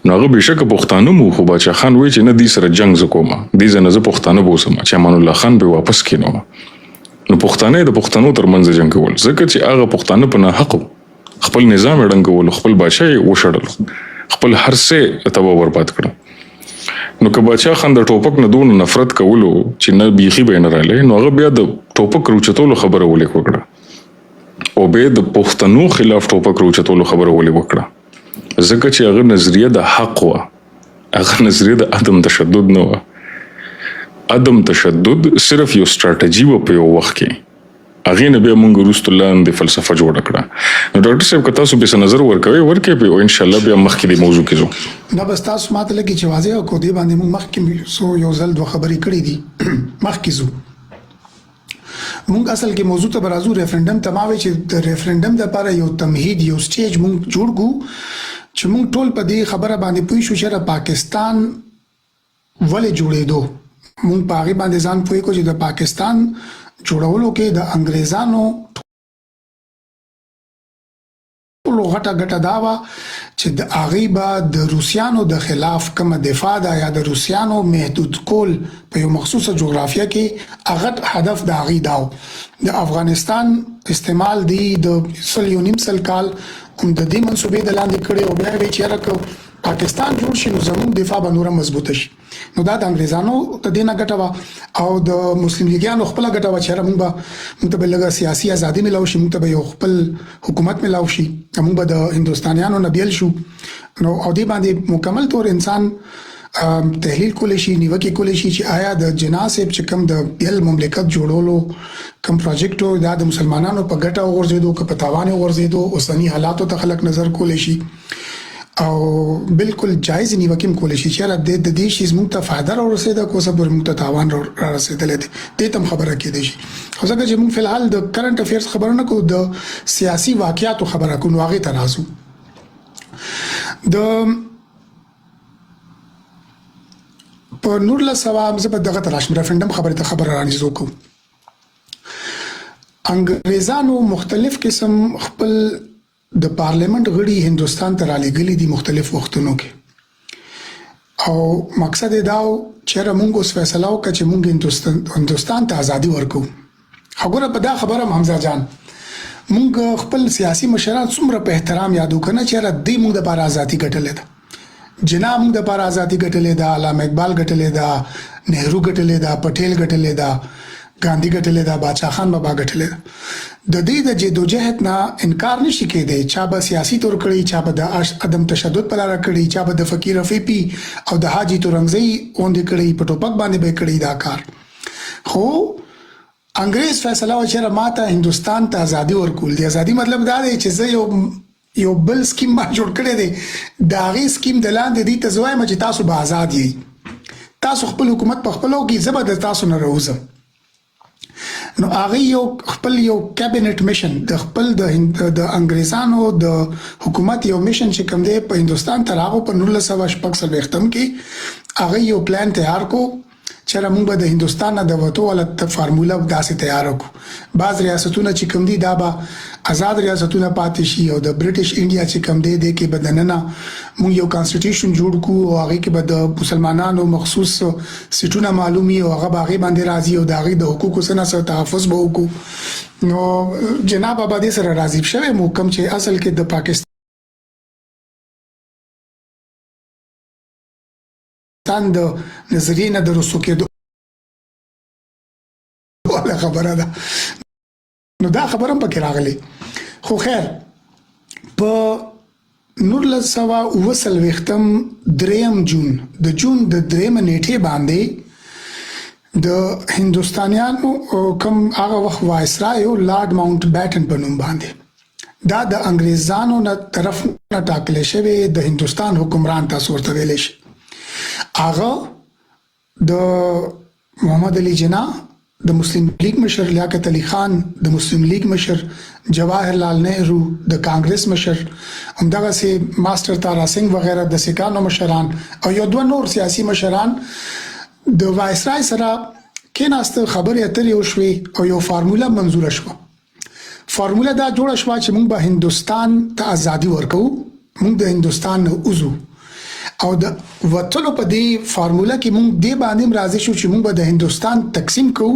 نو هغه بېشکه پښتانه مو خو باچا خان وایي چې نه دې سره جنګ زه کوم دې ځای نه زه پښتانه بوسم چې امان الله خان به واپس کینو نو پښتانه د پښتنو ترمنځ جنګول ځکه چې هغه پښتانه په ناحق خپل نظام یې ړنګولو خپل باچا یې وشړلو خپل هر څه تباہ برباد کړو نو که باچا خان د ټوپک نه دون نفرت کولو چې نه بیخي به نه رااله نو هغه بیا د ټوپک روچتولو خبره ولې وکړه او به د پښتنو خلاف ټوپک روچتولو خبره ولې وکړه ځکه چې هغه نظریه د حق و هغه نظریه د عدم تشدد نه و عدم تشدد صرف یو ستراتیجي و په یو وخت کې هغه نه به موږ وروسته لاندې فلسفه جوړ کړه. نو ډاکټر صاحب که تاسو به نظر ورکوي په ان شاء الله بیا مخکې د موضوع کې ځو. نه بس تاسو ماته لګي چې واضح کو دی باندې موږ مخکې سو یو ځل دوه خبرې کړې دي مخکې زو موږ اصل کې موضوع ته برازو ریفرندم تماوي چې د ریفرندم لپاره یو تمهید یو سټیج موږ جوړ کو چې موږ ټول په دې خبره باندې پوه شو چې پاکستان ولې جوړېدو. موږ په هغه باندې ځان پوه کو چې د پاکستان جوړولو کې د انګريزانو ټولو غټه داوا چې د هغه به د روسیانو د خلاف کوم دفاع دا یا د روسیانو محدود کول په یو مخصوصه جغرافیه کې هغه هدف د هغه داو د افغانستان استعمال دی د سل کال هم د دې منسوبې د لاندې کړي او بیا وی چې پاکستان جوړ شي نو زموږ دفاع به نور مضبوطه شي. نو دا د انګريزانو ته دینه ګټه او د مسلم لیګانو خپل ګټه و چې موږ ته بلګه سیاسي ازادي ملو شي موږ ته یو خپل حکومت ملو شي موږ به د هندستانیانو نبیل شو. نو او دې باندې مکمل تور انسان تحلیل کول شي نیوکه کول شي چې آیا د جناسب چې کوم د بل مملکت جوړولو کوم پروجیکټو دا د مسلمانانو په ګټه ورزيدو که په تاوان ورزيدو اوسنی حالاتو ته خلک نظر کول شي او بالکل جایز نیوکه کول شي چې د دې شی زموږ ته فائدہ ورسېده کو څه پر موږ ته تاوان رسېدل دي دې تم خبره کې دي. خو ځکه چې موږ فلحال د کرنٹ افیرز خبره نه کوو د سیاسي واقعیاتو خبره کوو هغه تنازو د په نور له سوام زه په دغه تراشم ریفرندم خبره ته خبره رانیزو کو. انګريزانو مختلف قسم خپل د پارلیمنت غړي هندستان ته را لګلي دي مختلف وختونو کې او مقصد دا و چې موږ اوس فیصله وکړو چې موږ هندستان ته ازادي ورکو. هغه په دا خبره حمزه جان موږ خپل سیاسي مشران څومره په احترام یادو کنه چې د موږ د لپاره ازادي ګټلې ده جنا موږ د لپاره ازادي ګټلې ده علامه اقبال ګټلې ده نهرو ګټلې ده پټیل ګټلې ده ګاندھی ګټلې ده باچا خان بابا ګټلې ده. د دې د جدوجہد نه انکار نشي کېدی چا به سیاسي تور کړی چا به د عدم تشدد پر لار کړی چا به د فقیر رفیقي او د حاجی تورنګزئی اوندې کړی په ټوپک باندې به کړی دا کار. خو انګريز فیصله وکړه ماته هندستان ته ازادي ورکول دي. ازادي مطلب دا دی چې زه یو بل سکیم ما جوړ کړی دی دا غي سکیم د لاندې دي ته زوایم چې تاسو به آزاد یې تاسو خپل حکومت په خپلو کې زبر تاسو نه راوځم. نو هغه یو خپل یو کابینټ میشن د خپل د انګريزانو د حکومت یو میشن چې کوم دی په هندستان ته راغو په 1948 کې هغه یو پلان تیار کو چې موږ به د هندستان نه د وټو ولت فارمولا داسې تیار وکړو. بعض ریاستونه چې کوم دي دا به آزاد ریاستونه پاتې شي او د برټش انډیا چې کوم دی د کې بدننه موږ یو کانسټیټیوشن جوړ کو او هغه کې به د مسلمانانو مخصوص سټونه معلومي او هغه باغې باندې راځي او د هغه د حقوقو سره تحفظ به وکړو. نو جناب آبادی سره راضي شوه مو کوم چې اصل کې د پاکستان د نظریه نه درسو کېدو ولا خبره ده. نو دا خبره پکې راغلی. خو خیر په 1923 جون د دریم نیټه باندې د هندستانیانو کوم هغه وخت وایسرای لارډ ماونټ بیټن په نوم باندې دا د انګريزانو نه طرف نه ټاکل شوی د هندستان حکمران تاسو ورته ویل شي. هغه د محمد علي جناح د مسلم لیگ مشر لیاقت علي خان د مسلم لیگ مشر جواهر لال نهرو د کانګرس مشر همدغه سي ماستر تارا سنگ وغیرہ د سکانو مشران او یو دوه نور سیاسي مشران د وایسرای سره کیناست خبرې اترې وشوي او یو فارمولا منزور شوه. فارمولا دا جوړه شوه چې موږ به هندستان ته ازادي ورکو موږ د هندستان نه وځو او د وټلو په دې فارمولا کې موږ دې باندې راضي شو چې موږ به د هندستان تقسیم کوو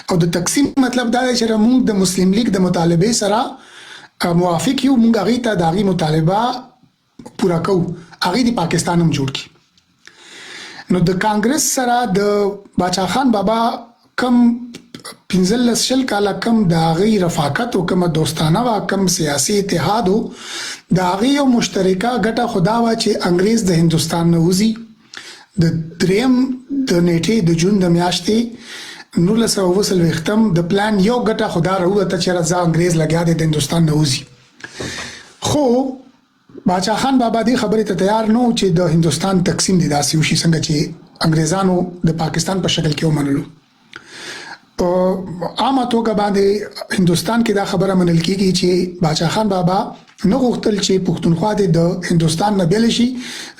او د تقسیم مطلب دا دی چې موږ د مسلم لیگ د مطالبه سره موافق یو موږ هغه ته داغي مطالبه پورا کوو هغه د پاکستان هم جوړ کی. نو د کانګرس سره د باچا خان بابا کم 15 کاله کم د غي رفاقت او کم دوستانه وا کم سیاسي اتحاد د غي یو مشترکه ګټه خدا وا چې انګريز د هندستان نه وزي د دریم د نیټې د جون د میاشتې 1940 د پلان یو ګټه خدا راوته چې راځه انګريز لګیا دي د هندستان نه وځي خو باچا خان بابا دی خبرې ته تیار نو چې د هندستان تقسیم دي داسې وشي څنګه چې انګريزانو د پاکستان په شکل کې ومنلو په عامه توګه باندې هندستان کې دا خبره منل کیږي چې باچا خان بابا نو غوښتل چې پښتونخوا د هندستان نه بیل شي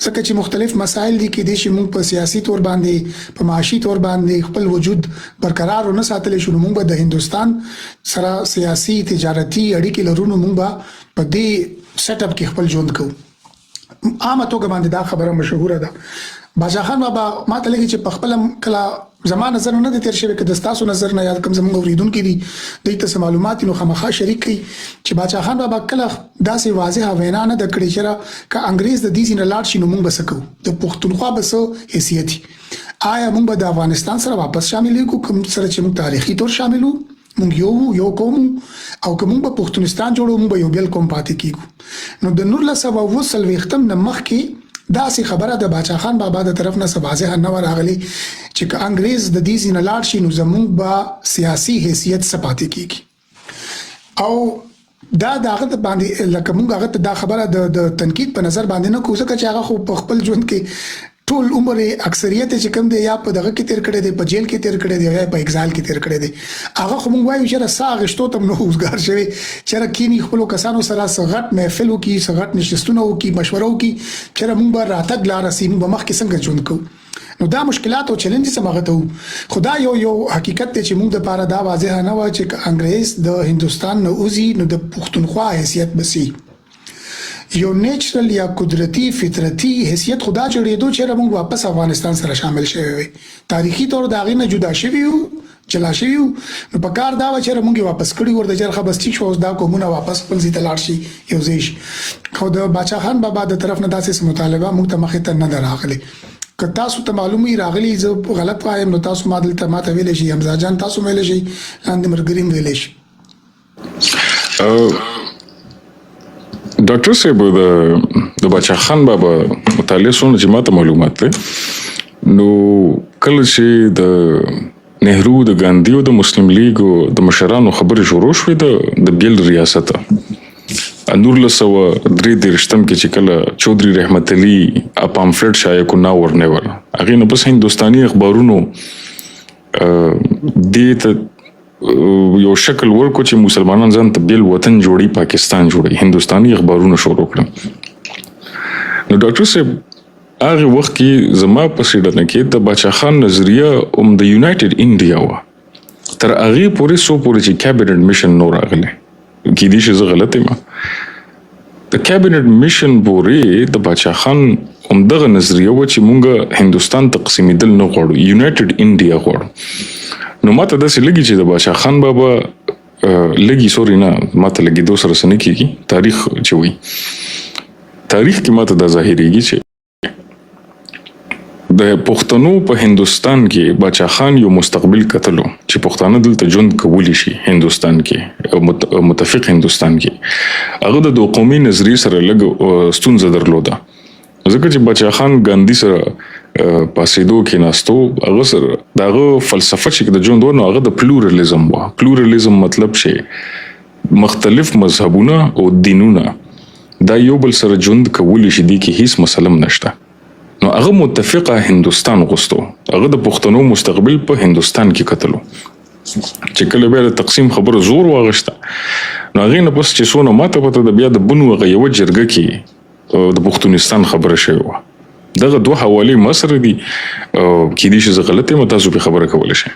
ځکه چې مختلف مسایل دي کې د شي موږ په سیاسي تور باندې په معاشي تور باندې خپل وجود برقرار نه ساتل شو موږ به د هندستان سره سیاسي تجارتي اړیکې لرو موږ به په دې سیټ اپ کې خپل ژوند کوو عامه توګه باندې دا خبره مشهوره ده باچا خان بابا ما ته لګي چې په خپل کلا زمانه نظر نه تیر شوی کې د تاسو نظر نه یاد کوم زموږ اوریدونکو دي د تاسو معلومات نو خامخا شریک کړي چې باچا خان بابا کله داسې واضحه وینا نه د کړی چې ک انګريز د دې سینه لاړ شي نو موږ بسکو د پښتونخوا بسو حیثیت آیا موږ به د افغانستان سره واپس شاملې کو کوم سره چې موږ تاریخي تور شاملو موږ یو کوم او کوم په پښتونستان جوړو موږ یو بل کوم پاتې کیږو نو د 1920 نه مخکې دا سي خبره د باچا خان بابا د طرف نه واضح نه راغلي چې انګريز د دې سینه لاړ شي نو زموږ به سیاسي حیثیت سپاتې کیږي او دا دغه باندې لکه موږ هغه دا خبره د تنقید په نظر باندې نه کوزه چې هغه خو په خپل ژوند کې ټول عمر اکثریت چې کوم دی یا په دغه کې تیر کړی دی په جیل کې تیر کړی دی یا په ایگزایل کې تیر کړی دی هغه خو موږ وایو چې سا غشتو تم نو اوسګار شوی چې راکینی خپل کسانو سره سغټ محفل وکي سغټ نشستونه وکي مشوره وکي چې موږ به راتګ لار سیم به مخ کې څنګه ژوند کوو نو دا مشکلات او چیلنجز سمغه ته خدا یو حقیقت ته چې موږ د پاره دا واضح نه و چې انګريز د هندستان نه اوزي نو د پښتونخوا حیثیت بسي یو نیچرل یا قدرتی فطرتی حیثیت خدا جوړېدو چې موږ واپس افغانستان سره شامل شوی وي تاریخي تور داغې نه جدا شوی یو چلا شوی نو په کار دا و چې موږ واپس کړی ورته چرخه بس ټیک شو دا کومونه واپس خپل ځای ته لاړ شي یو ځای خو د باچا خان بابا د طرف نه داسې مطالبه موږ ته مخې ته نه دراغلي که تاسو ته معلومي راغلي زه غلط وایم نو تاسو ما دلته ماته ویل شي حمزه جان تاسو ویل شي لاندې مرګریم ویل شي ډاکټر صاحب د باچا خان بابا مطالعه سونه چې ماته معلومات ده نو کله چې د نهرو د ګاندھی او د مسلم لیگ او د مشرانو خبرې شروع شوې د بیل ریاست 1933 کې چې کله چودري رحمت علي پامفلټ شایع کو نا ورنور هغه نو بس هندستاني اخبارونو د یو شکل ورکو چې مسلمانان ځان ته بیل وطن جوړي پاکستان جوړي هندستاني اخبارونه شروع کړل نو ډاکټر صاحب هغه وخت کې زما په سیډنه کې د باچا خان نظریه د یونایټډ انډیا و تر هغه پورې سو پورې چې کابینټ میشن نور راغله کې دي چې غلطه ما د کابینټ میشن پورې د باچا خان دغه نظریه و چې مونږ هندستان تقسیمېدل نه غواړو یونایټډ انډیا غواړو نو ماته داسې لګي چې د باچا خان بابا لګي سوري نه ماته لګي دوه سره سن کېږي تاریخ چوي تاریخ کې ماته دا ظاهريږي چې د پښتنو په هندستان کې باچا خان یو مستقبل کتلو چې پښتانه دلته ژوند کولی شي هندستان کې متفق هندستان کې هغه د دوه قومي نظریه سره لګ ستونزه درلوده ځکه چې باچا خان ګاندھی سره پاسېدو کې ناستو هغه سره دغه فلسفه چې د ژوند ورنه هغه د پلورالېزم و پلورالېزم مطلب چې مختلف مذهبونه او دینونه دا یو بل سره ژوند کولی شي دي کې هیڅ مسلم نشته نو هغه متفقه هندستان غوښتو هغه د پښتنو مستقبل په هندستان کې کتلو چې کله به د تقسیم خبره زور واغشته نو هغه نه پس چې سونه ماته پته د بیا د بنو هغه یو جرګه کې د پښتونستان خبره شوی و دغه دوه حواله مصر دي کې دي چې غلطه متاسو په خبره کول شي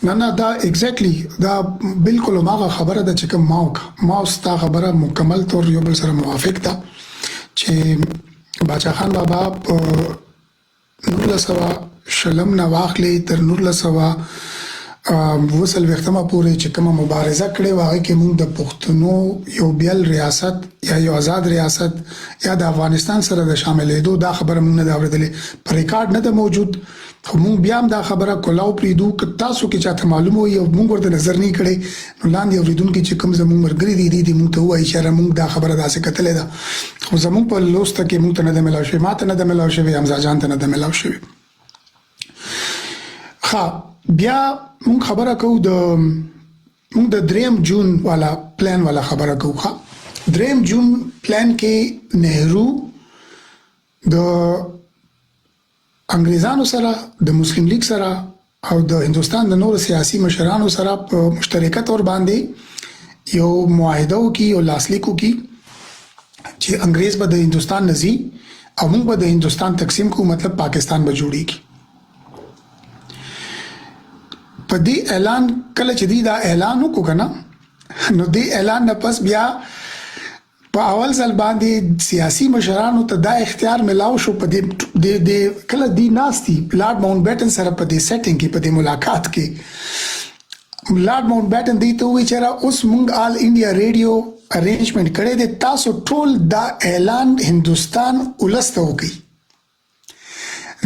نه دا ایگزیکټلی دا بالکل ماغه خبره ده چې کوم ما ستا خبره مکمل تور یو بل سره موافق ده چې باچا خان بابا نور لسوا شلم نه واخلې تر نور لسوا وصل وختمه پورې چې کومه مبارزه کړې و هغه کې موږ د پښتنو یو بیل ریاست یا یو آزاد ریاست یا د افغانستان سره د شاملېدو دا خبره موږ نه دا اورېدلې په ریکارډ نه ده موجود خو موږ بیا هم دا خبره کولاو پریدو که تاسو کې چاته معلومه وي او موږ ورته نظر نه کړي نو لاندې اوریدونکو چې کوم زموږ مرګري دي موږ ته وایي چې موږ دا خبره داسې کتلې ده خو زموږ په لوسته کې موږ ته نه د ملاو شوی ماته نه د ملاو شوی حمزه جان ته نه د ملاو شوی ها بیا مونږ خبره کوو مونږ د 3 جون والا پلان والا خبره کوو ها 3 جون پلان کې نهرو د انګریزانو سره د مسلم لیگ سره او د هندستان د نور سیاسي مشرانو سره په مشترکه تور باندې یو معاهده وکي او لاسلیک وکي چې انګریز به د هندستان نزي او موږ به د هندستان تقسیم کوو مطلب پاکستان به جوړیږي په دې اعلان کله چې دا اعلان وکړو کنه نو دې اعلان نه پس بیا په اول ځل باندې سیاسي مشرانو ته دا اختیار ملاو شو په دې کله دی ناستي لارډ ماونټ بیټن سره په دې سیټینګ کې په دې ملاقات کې لارډ ماونټ بیټن دی ته وی چې اوس مونږ آل انډیا ریډیو ارینجمنت کړی دی تاسو ټول دا اعلان هندستان ولسته وکړي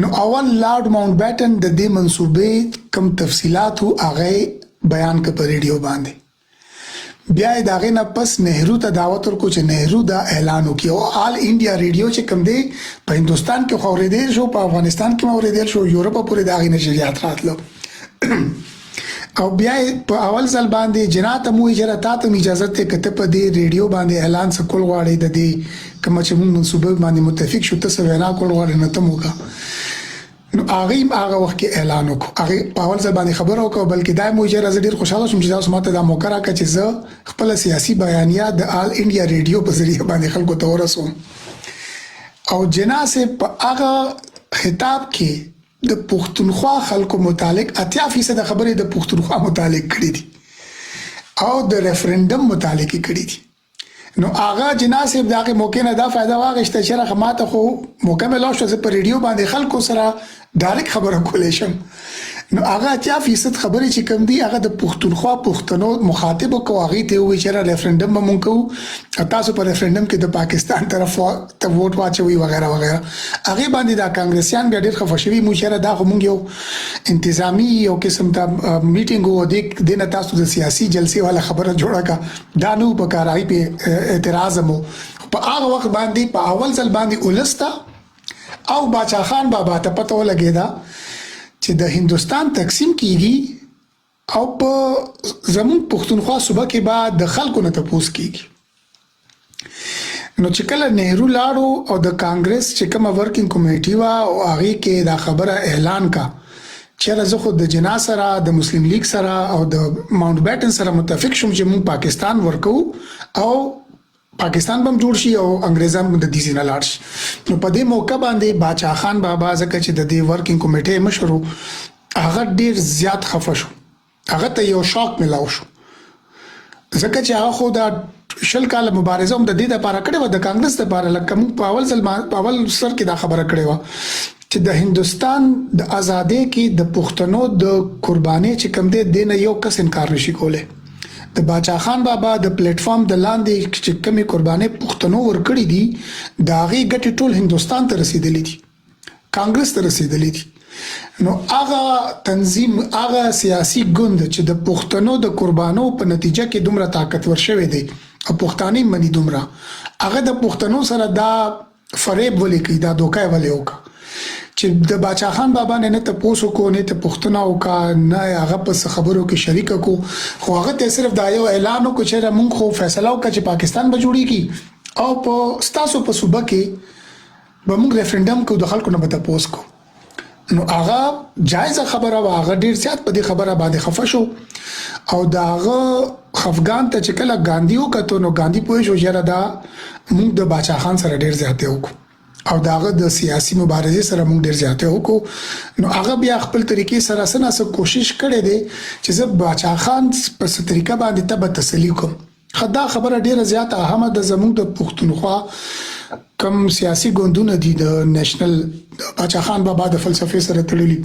نو اول لارډ ماونټ بیټن د دې منصوبې کم تفصيلات هغه بیان کړ په ریډیو باندې بیا دا غنه پس نهرو ته دعوت ورکو چې نهرو دا اعلان وکړي او آل انډیا ریډیو چې کم دی په هندستان کې خوریدل شو په افغانستان کې موریدل شو یورپ پورې دا غنه شریعت راتلو او بیا په اول ځل باندې جنات مو اجازه ته اجازه ته کته په دې ریډیو باندې اعلان سکول غواړي د دې کوم چې موږ منصوبه باندې متفق شو ته وینا کول غواړي نه ته موګه نو هغه وخت کې اعلان وکړ هغه په اول ځل باندې خبر وکړ بلکې دا مو اجازه ډیر خوشاله شوم چې تاسو ماته دا موقع راکړه چې زه خپل سیاسي بیانیه د آل انډیا ریډیو په ذریعہ باندې خلکو ته ورسوم او جناسه په هغه خطاب کې د پښتونخوا خلکو متعلق 80% خبرې د پښتونخوا متعلق کړې دي او د ریفرندم متعلق کړې دي نو هغه جناسه دغه موقع نه دا فائدہ واغشته چې رقماته خو مکمل شو په ریډیو باندې خلکو سره ډایرکټ خبره کولې شم نو هغه 80% خبرې چې کوم دي هغه د پښتونخوا پښتنو مخاطب کو هغه ته وی چې ریفرندم به مونږ کوو تاسو په ریفرندم کې د پاکستان طرف ته ووټ واچوي وغیرہ وغیرہ هغه باندې دا کانګرسيان بیا ډېر خفشوي مو چې دا مونږ یو انتظامی یو قسم ته میټینګ و د تاسو د سیاسي جلسې والا خبره جوړه کا دانو په کارای په اعتراض مو په هغه وخت باندې په اول ځل باندې ولستا او باچا خان بابا ته پته ولګیدا چې د هندستان تقسیم کیږي او په زمون پښتونخوا صوبه کې بعد د خلکو نه تپوس کیږي نو چې کله نهرو لاړو او د کانګرس چې کومه ورکینګ کمیټي وا او هغه کې دا خبره اعلان کا چې زه خو د جنا سره د مسلم لیگ سره او د ماونټ بیټن سره متفق شوم چې موږ پاکستان ورکو او پاکستان بم جوړ شي او انګريزان د دې نه لاړ شي نو په دې موقع باندې باچا خان بابا ځکه چې د دې ورکینګ کمیټې مشرو هغه ډیر زیات خفه شو هغه ته یو شاک ملاو شو ځکه چې هغه خو دا شل کال مبارزه هم د دې لپاره کړې و د کانګرس لپاره لکه په اول سر کې دا خبره کړې و چې د هندستان د ازادۍ کې د پښتنو د قرباني چې کم دي دنه یو کس انکار نشي کوله د باچا خان بابا د پلیټ فارم د لاندې چې کمی قرباني پښتنو ورکړي دي دا غي ګټ ټول هندستان ته رسیدلې دي کانګرس ته رسیدلې دي نو هغه تنظیم هغه سیاسي ګوند چې د پښتنو د قربانو په نتیجه کې دومره طاقتور شوی دی او پښتاني منی دومره هغه د پښتنو سره دا فریب ولې کوي دا دوکای ولې وکړي چې د باچا خان بابا نه ته پوسو کو نه ته پښتنه او کا نه هغه په خبرو کې شریک کو خو هغه ته صرف دا یو اعلان وکړ چې موږ خو فیصله وکړ چې پاکستان به جوړیږي او په ستاسو په صوبه کې به موږ ریفرندم کو د خلکو نه به تاسو کو نو هغه جایزه خبره واغه ډیر زیات په دې خبره باندې خفه شو او داغه افغان ته چې کله ګاندی وکړو نو ګاندی پوه شو چې دا موږ د باچا خان سره ډیر زیات وکړو او داغه د سیاسي مبارزې سره موږ ډیر زیات وکړو نو هغه بیا خپل طریقې سره سره کوشش کړې دي چې زه باچا خان په طریقه باندې ته تسلی کوم خدا خبره ډیره زیات اهمه د زموږ د پښتونخوا کم سیاسي ګوندونه دي د نېشنل باچا خان بابا د فلسفې سره تړلي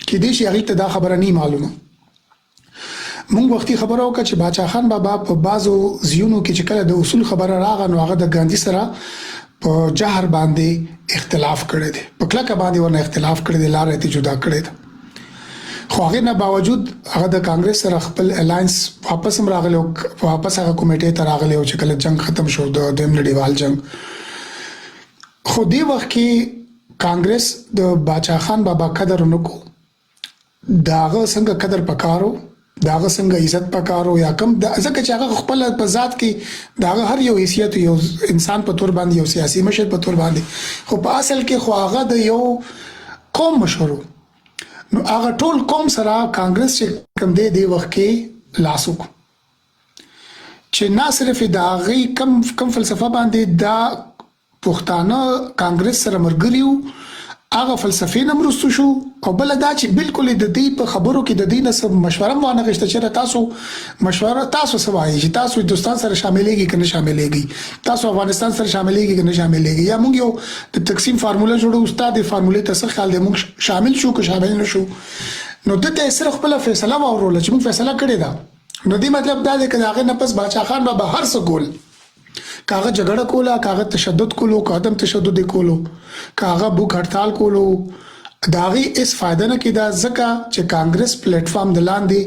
کې دي چې هغه ته دا خبره نه معلومه مونږ وختي خبره وکړه چې باچا خان بابا په بازو زیونو کې چې کله د اصول خبره راغله نو هغه د ګاندھی سره په جهر باندې اختلاف کړی دی، په کلکه باندې ورنه اختلاف کړی دی، لار یې جدا کړی دی. خو هغه نه باوجود هغه د کانګرس سره خپل الاینس واپس هم راغلی او واپس هغه کمیټې ته راغلی او چې کله جنگ ختم شو د دویم نړیوال جنگ. خو دی وخت کې کانګرس د باچا خان بابا قدر نکو، داغه څنګه قدر پکارو، داغه څنګه عزت پکارو یا کم ځکه چې هغه خپل په ذات کې داغه هر یو حیثیت یو انسان په تور باندې یو سیاسي مشر په تور باندې، خو په اصل کې خو هغه د یو قوم مشر نو هغه ټول قوم سره کانګرس چې کم دی وخت کې لاسو چې نه صرف داغه کم فلسفه باندې دا پښتانه کانګرس سره مرګریو هغه فلسفي نمرستو شو او بل دا چې بالکل د دې په خبرو کې د دې نسب مشوره وانه غشته چې تاسو مشوره تاسو سوای چې تاسو هندستان سره شاملېږي کنه شاملېږي، تاسو افغانستان سره شاملېږي کنه شاملېږي، یا موږ یو د تقسیم فارموله جوړو استاد فارمولې ته څه خیال دې موږ شامل شو که شامل نشو. نو د دې سره خپل فیصله وورول چې موږ فیصله کړې ده. نو دې مطلب دا دی چې هغه نه پس باچا خان بابا هر څه ګول کاغه جګړه کوله، کاغه تشدد کولو، قدم تشدد کولو، کاغه بوک هړتال کولو، داغي اس فائدہ نه کیدا ځکه چې کانګرس پلیټ فارم د لاندې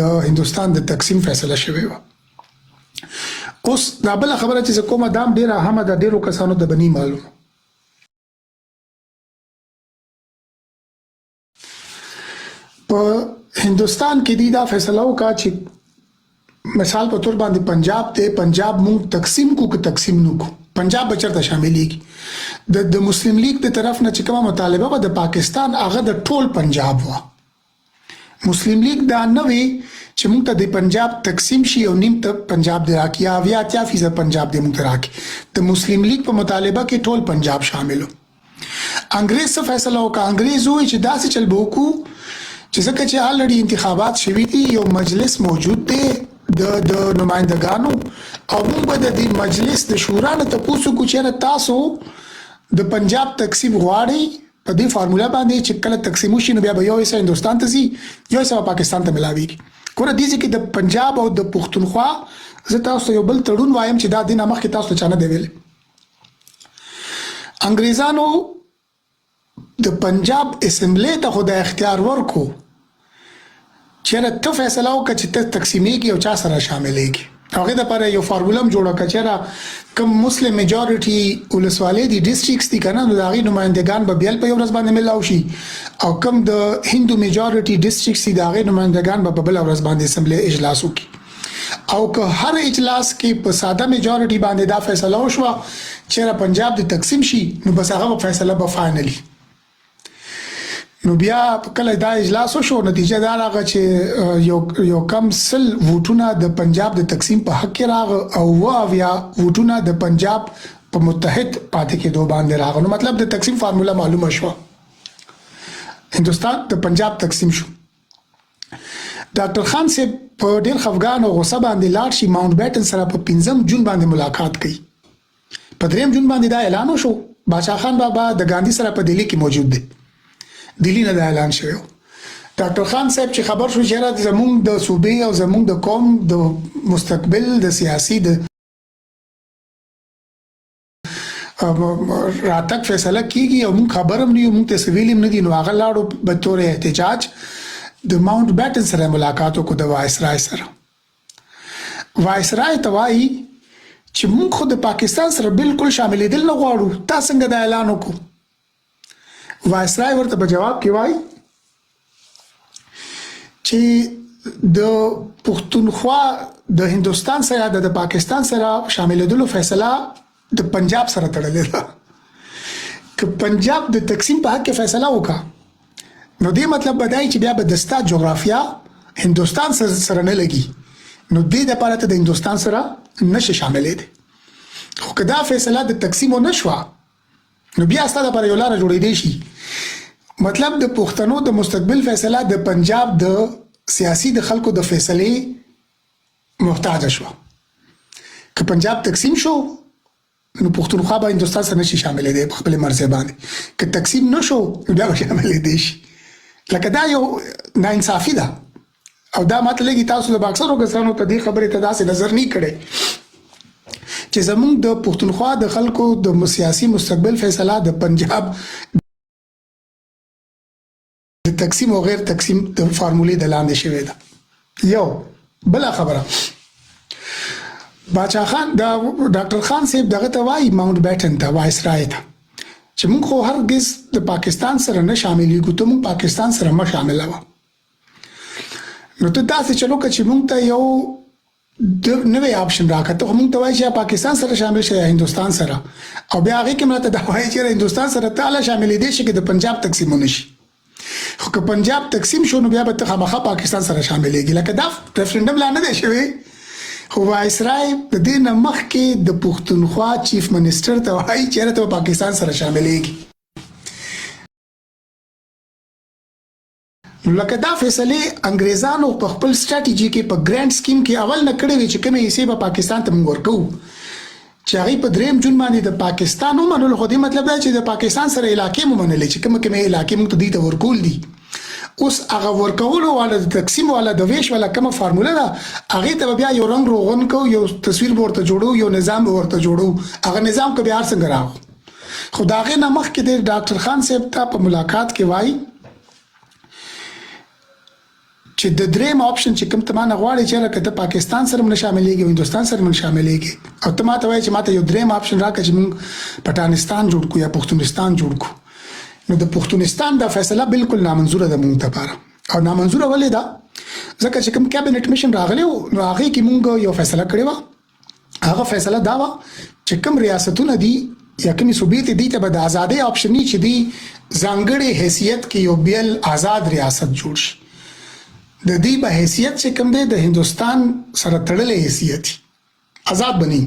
د هندستان د تقسیم فیصله شوی و. اوس دا بل خبره چې کومه دام ډیره اهمه ده، ډیرو کسانو د بنی معلوم په هندستان کې دی دا فیصله وکړه چې مثال په تور باندې پنجاب ته پنجاب مونږ تقسیم کو که تقسیم نو کو، پنجاب بچرته شاملېږي. د مسلم لیگ د طرف نه چې کومه مطالبه و د پاکستان هغه د ټول پنجاب و. مسلم لیگ دا نه وی چې مونږ ته د پنجاب تقسیم شي او نیم ته پنجاب دی راکې یا 80% پنجاب دی مونږ ته راکې. د مسلم لیگ په مطالبه کې ټول پنجاب شاملو. انګريز څه فیصله وکړه؟ انګريز وی چې داسې چل بوکو چې ځکه چې الریډي انتخابات شوي دي، یو مجلس موجود دی د نمائندګانو او موږ به د دې مجلس د شورا نه تاسو کو چې تاسو د پنجاب تقسیم غواړي په دې فارموله باندې چې کله تقسیم وشي نو بیا به یو حصہ هندستان ته ځي یو حصہ پاکستان ته ملاويږي. ګوره دې کې د پنجاب او د پښتونخوا زه تاسو یو بل تړون وایم چې دا دینه مخکې تاسو چانه دی ویل. انګريزانو د پنجاب اسمبلی ته خو د اختیار ورکو چې ته فیصله وکړه چې ته تقسیمېږي او چا سره شاملېږي. هغه د لپاره یو فارموله جوړه کړه چې کوم مسلم میجورټي ولسوالۍ دي ډیسټریکټس دي کنه نو داغي نمائندگان به بیل په یو ورځ باندې ملاو شي او کوم د هندو میجورټي ډیسټریکټس دي داغي نمائندگان به بل ورځ باندې اسمبلی اجلاس وکړي او که هر اجلاس کې په ساده میجورټي باندې دا فیصله وشوه چې پنجاب د تقسیم شي نو بس هغه فیصله به فائنلی. نو بیا کله دا اجلاس شو نتیجه دا راغله چې یو کم سل ووټونه د پنجاب د تقسیم په حق کې راغ او بیا ووټونه د پنجاب په متحد پاتې کې دوه باندې راغ. نو مطلب د تقسیم فارموله معلومه شو، هندستان د پنجاب تقسیم شو. ډاکټر خان سے په ډیر خفګان او غصه باندې لاړ شي ماونټ بیټن سره په 5 جون باندې ملاقات کړي. په 3 جون باندې دا اعلان وشو باچا خان بابا د ګاندھی سره په دلی کې موجود دی، دلی نه اعلان شوی. ډاکټر خان صاحب چې خبر شو چې زموږ د صوبې او زموږ د قوم د مستقبل د سیاسي د راتک فیصله کیږي او موږ خبرم نه یو، موږ ته سویلم نه دي، نو هغه لاړو به تور احتجاج د ماونټ بیټن سره ملاقات وکړو د وایسرای سره. وایسرای ته وایي چې موږ خو د پاکستان سره بالکل شاملېدل نه غواړو، تاسو څنګه د اعلان وکړو؟ وایسرای ورته په جواب کې وایي چې د پښتونخوا د هندستان سره د پاکستان سره شاملېدلو فیصله د پنجاب سره تړلې ده. که پنجاب د تقسیم په حق کې فیصله وکړه نو دې مطلب بدای چې بیا به د ستا جغرافیا هندستان سره نه لګي، نو دې د لپاره ته د هندستان سره نشي شاملې دي. خو که دا فیصله د تقسیم نه شوه نو بیا ستاسو لپاره یو لار جوړېدای شي. مطلب د پښتنو د مستقبل فیصله د پنجاب د سیاسي د خلکو د فیصلې محتاج شو. که پنجاب تقسیم شو نو پښتونخوا به هندستان سره نشي شاملې دي په خپل مرزه باندې، که تقسیم نشو نو بیا شاملې دي شي. لکه دا یو ناانصافي ده او دا مطلب کې تاسو د اکثرو کسانو ته دې خبرې ته داسې نظر نه کړي چې زموږ د پښتونخوا د خلکو د سیاسي مستقبل فیصله د پنجاب د تقسیم او غیر تقسیم د فارمولې د لاندې شوې ده. یو بل خبره باچا خان دا ډاکټر خان صاحب دغه ته وایي ماونټ بیټن ته وایسرای ته چې موږ خو هرگز د پاکستان سره نه شاملېږو ته موږ پاکستان سره ما شامل وو نو ته داسې چلو که چې موږ ته یو د نوې آپشن راکته موږ ته وایي چې پاکستان سره شامل شي یا هندستان سره او بیا هغه کې ماته دا وایي چې هندستان سره تعالی شامل دي شي کې د پنجاب تقسیم نشي خو که پنجاب تقسیم شو نو بیا به ته خامخا پاکستان سره شاملېږي لکه دا ریفرندم لا نه دی شوی خو وایسرای د دې نه مخکې د پښتونخوا چیف منسټر ته وایي چې ته پاکستان سره شاملېږي لکه دا فیصله انګریزانو په خپل سټریټیجی کې په ګرانډ سکیم کې اول نه کړی وی چې کومه حصے به پاکستان ته موږ ورکو چې هغه په دریم جون باندې د پاکستان ومنل خو دې مطلب دا چې د پاکستان سره علاقې ومنل چې کومه علاقې موږ ته دې ته ورکول دي اوس هغه ورکول والا د تقسیم والا د ویش والا کومه فارموله ده هغه ته بیا یو رنگ روغن کو یو تصویر ورته جوړو یو نظام ورته جوړو هغه نظام کو بیا څنګه راو خو دا غي نه مخکې د ډاکټر خان صاحب ته په ملاقات کې وایي چې د دریم آپشن چې کوم تمانه غواړي چې راکته پاکستان سره من شاملېږي او هندستان سره من شاملېږي او ته ماته وایي چې ماته یو دریم آپشن راکړي چې موږ پټانستان جوړ کو یا پښتونستان جوړ کو نو د پښتونستان دا فیصله بالکل نامنظوره ده مونږ لپاره او نامنظوره ولې ده ځکه چې کوم کابینټ میشن راغلی نو هغه کې مونږ یو فیصله کړې و هغه فیصله دا و چې کوم ریاستونه دي یا کومي صوبې دي ته به د ازادي آپشن نه چې دي ځانګړي حیثیت کې یو بیل آزاد ریاست جوړ شي د دې په حیثیت چې کوم دی د هندستان سره تړلې حیثیت آزاد بني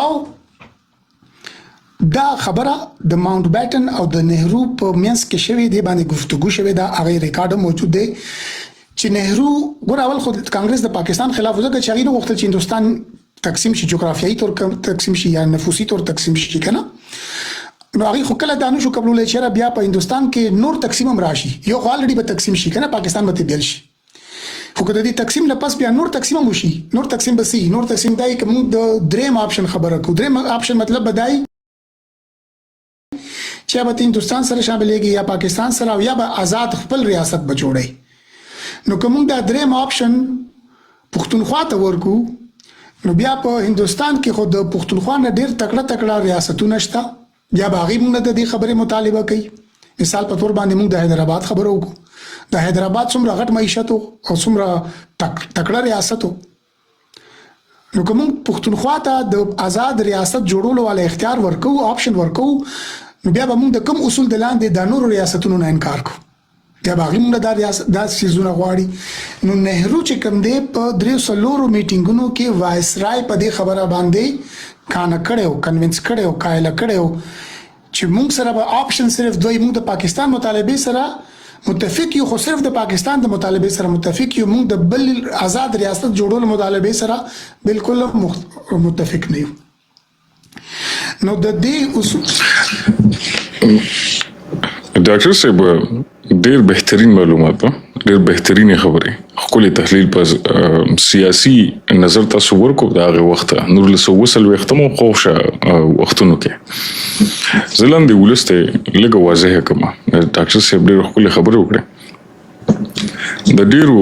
او دا خبره د ماونټ بیټن او د نهرو په مینس کې شوې دی باندې گفتگو شوې دا هغه ریکارډ موجود دی چې نهرو ګور اول خو کانګرس د پاکستان خلاف وځي چې هغه وغوښتل چې هندستان تقسیم شي جغرافیایي تور تقسیم شي یا نفوسي تور تقسیم شي کنه نو هغه خو کله دانو شو قبول چې بیا په هندستان کې نور تقسیم هم راشي یو الریډي به تقسیم شي کنه پاکستان به تبدیل شي خو کله دې تقسیم لپس بیا نور تقسیم هم وشي نور تقسیم بسي نور تقسیم دای کوم د دریم آپشن خبره کو دریم آپشن مطلب بدای چې به هندستان سره شاملېږي یا پاکستان سره یا به آزاد خپل ریاست بجوړي نو کوم دا دریم آپشن پښتونخوا ته ورکو نو بیا په هندستان کې خو د پښتونخوا نه ډیر تکړه ریاستونه شته بیا باغی موږ د دې خبره مطالبه کوي مثال په تور باندې موږ د حیدرآباد خبرو وکړو د حیدرآباد څومره غټ معیشت او څومره تکړه ریاست نو کوم پښتونخوا ته د آزاد ریاست جوړولو ول اختیار ورکو آپشن ورکو نو بیا به موږ د کوم اصول د لاندې د نور ریاستونو نه انکار کوو بیا باغی موږ د ریاست د سيزونه غواړي نو نهرو چې کوم دی په درې سلورو میټینګونو کې وایسرای په دې خبره باندې کانه کړو کنوینس کړو قائل کړو چې موږ سره به آپشن صرف دوی موږ د پاکستان مطالبه سره متفق یو خو صرف د پاکستان د مطالبه سره متفق یو موږ د بل آزاد ریاست جوړولو مطالبه سره بالکل متفق نه یو نو د دې اصول ډاکټر صاحب ډیر بهترین معلومات ډیر بهترین خبره خپل تحلیل په سیاسي نظر تاسو ورکو دا غو وخت نور له وصل وختمو خوښه وختونو کې زلان دی ولسته لګه واضح کما ډاکټر صاحب ډیر خپل خبره وکړه د ډیرو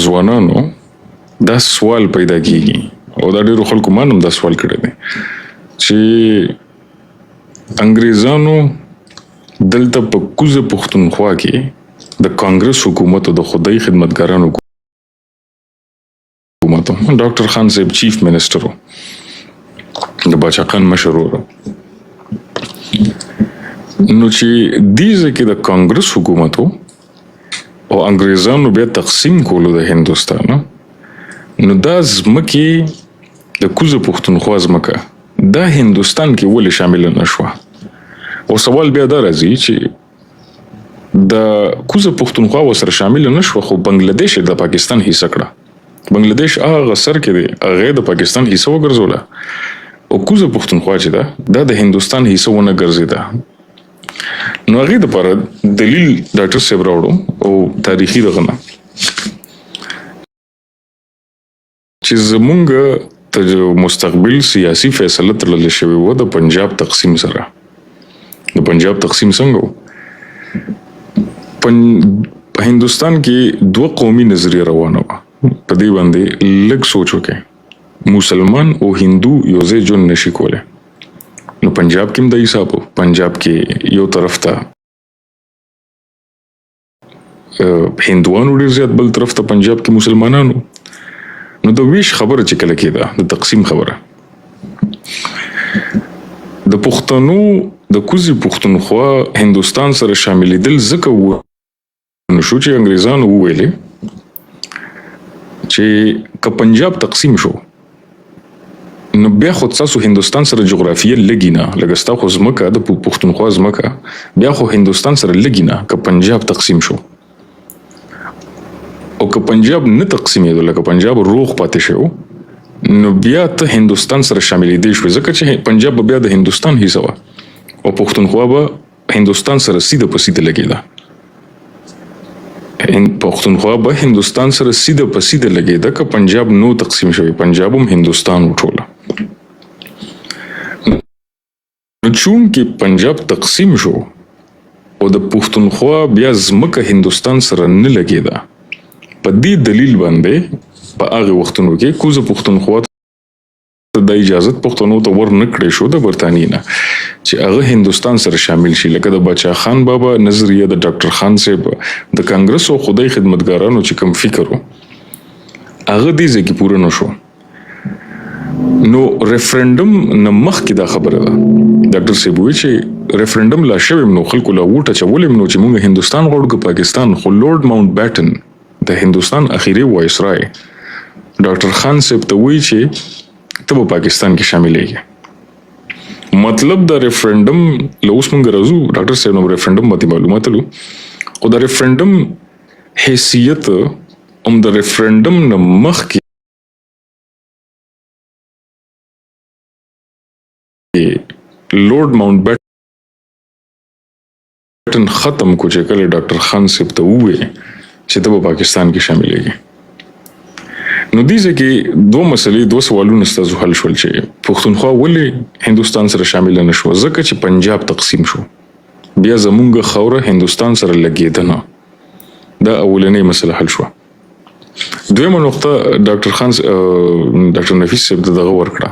ځوانانو دا سوال پیدا کیږي او دا ډیرو خلکو مانم دا سوال کړی دی چې انګریزانو دلته په کوزه پښتونخوا کې د کانګرس حکومت او د خدای خدمتګارانو حکومت ډاکټر خان صاحب چیف منسٹر د باچا خان مشر نو چې دیزه کې د کانګرس حکومت او انګریزانو بیا تقسیم کولو د هندستان نو دا زمکه د کوزه پښتونخوا زمکه دا هندستان کې ولې شامل نشو او سوال بیا دا راځي چې د کوزه پښتونخوا وسره شامل نشو خو بنگلاديش د پاکستان حصہ کړه بنگلاديش هغه سر کې دی هغه د پاکستان حصہ وګرځوله او کوزه پښتونخوا چې دا د هندستان حصہ ونه ګرځیدا نو هغه د پر دلیل ډاکټر صاحب راوړو او تاریخي دغه چې زمونږ ته مستقبل سیاسي فیصله تړل شوی و د پنجاب تقسیم سره. د پنجاب تقسیم څنګه په هندستان کې دوه قومي نظریه روانه وه. په دې باندې لږ سوچ وکړئ. مسلمان او هندو یو ځای ژوند نشي کولی. نو پنجاب کې هم د حساب پنجاب کې یو طرف ته هندوانو ډېر زیات، بل طرف ته پنجاب کې مسلمانانو. نو د ویش خبره چې کله کېده، د تقسیم خبره، د پښتنو د کوزي پښتونخوا هندوستان سره شاملېدل ځکه نو شو چې انګریزانو وویلې چې که پنجاب تقسیم شو نو بیا خو تاسو هندوستان سره جغرافیه لګی نه، لکه ستا خو ځمکه د پښتونخوا ځمکه بیا خو هندوستان سره لګی نه که پنجاب تقسیم شو. او که پنجاب نه تقسیمېدو، لکه پنجاب روغ پاتې شو، نو بیا ته هندوستان سره شاملېدی شوې ځکه چې پنجاب بیا د هندوستان حصه وه او پښتونخوا به هندوستان سره سیده په سیده لګېده. پښتونخوا به هندوستان سره سیده په سیده لګېده که پنجاب نو تقسیم شوی. پنجاب هم هندوستان وټوله. نو چون کې پنجاب تقسیم شو او د پښتونخوا بیا ځمکه هندوستان سره نه لګېده، په دې دلیل باندې په هغه وختونو کې کوزه پښتونخوا ته د اجازت پښتنو ته ور نه کړې شو د برتانیې نه چې هغه هندوستان سره شامل شي. لکه د باچا خان بابا نظریه، د ډاکټر خان صاحب، د کانګرس او خدای خدمتګارانو چې کوم فکر و هغه دې ځکه پوره نشو. نو ریفرندم نه مخکې دا خبره ده، ډاکټر صاحب وایي چې ریفرندم لا شوی نو خلکو لا ووټ اچولی نو چې موږ هندوستان غواړو که پاکستان. خو لورد ماونټ بیټن د هندوستان اخیری وایسرای ډاکټر خان صاحب ته وایي چې ته په پاکستان کې شاملېږي. مطلب د ریفرندم له اوس موږ راځو ډاکټر صاحب نو ریفرندم باندې معلومات لرو، خو د ریفرندم حیثیت هم د ریفرندم نه مخکې لورد ماونټ بیټن ختم کو چې کله ډاکټر خان صاحب ته ووایي چې ته په پاکستان کې شاملېږي. نو دې ځکه دوه مسلې، دوه سوالونه ستاسو حل شول چې پښتونخوا ولې هندوستان سره شامل نه شو. ځکه چې پنجاب تقسیم شو، بیا زمونږ خوره هندوستان سره لګېده نه. دا اولنۍ مسله حل شوه. دویمه نقطه ډاکټر نفیس صاحب دغه ورکړه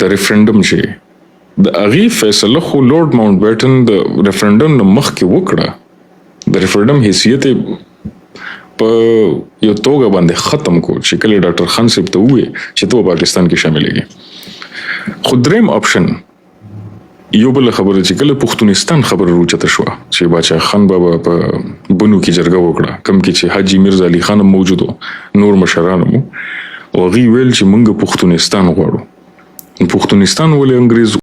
د ریفرندم چې د هغې فیصله خو لورد ماونټ بیټن د ریفرندم نه مخکې وکړه. د ریفرندم حیثیت په یو توګه باندې ختم کو چې کله ډاکټر خان صاحب ته ووایي چې ته په پاکستان کې شاملېږي. خو دریم آپشن یو بل خبره چې کله پښتونستان خبره روچته شوه چې باچا خان بابا په بنو کې جرګه وکړه، کم کې چې حاجي میرزا علي خان موجود و، نور مشران مو، او هغوی ویل چې موږ پښتونستان غواړو. پښتونستان ولې انګریز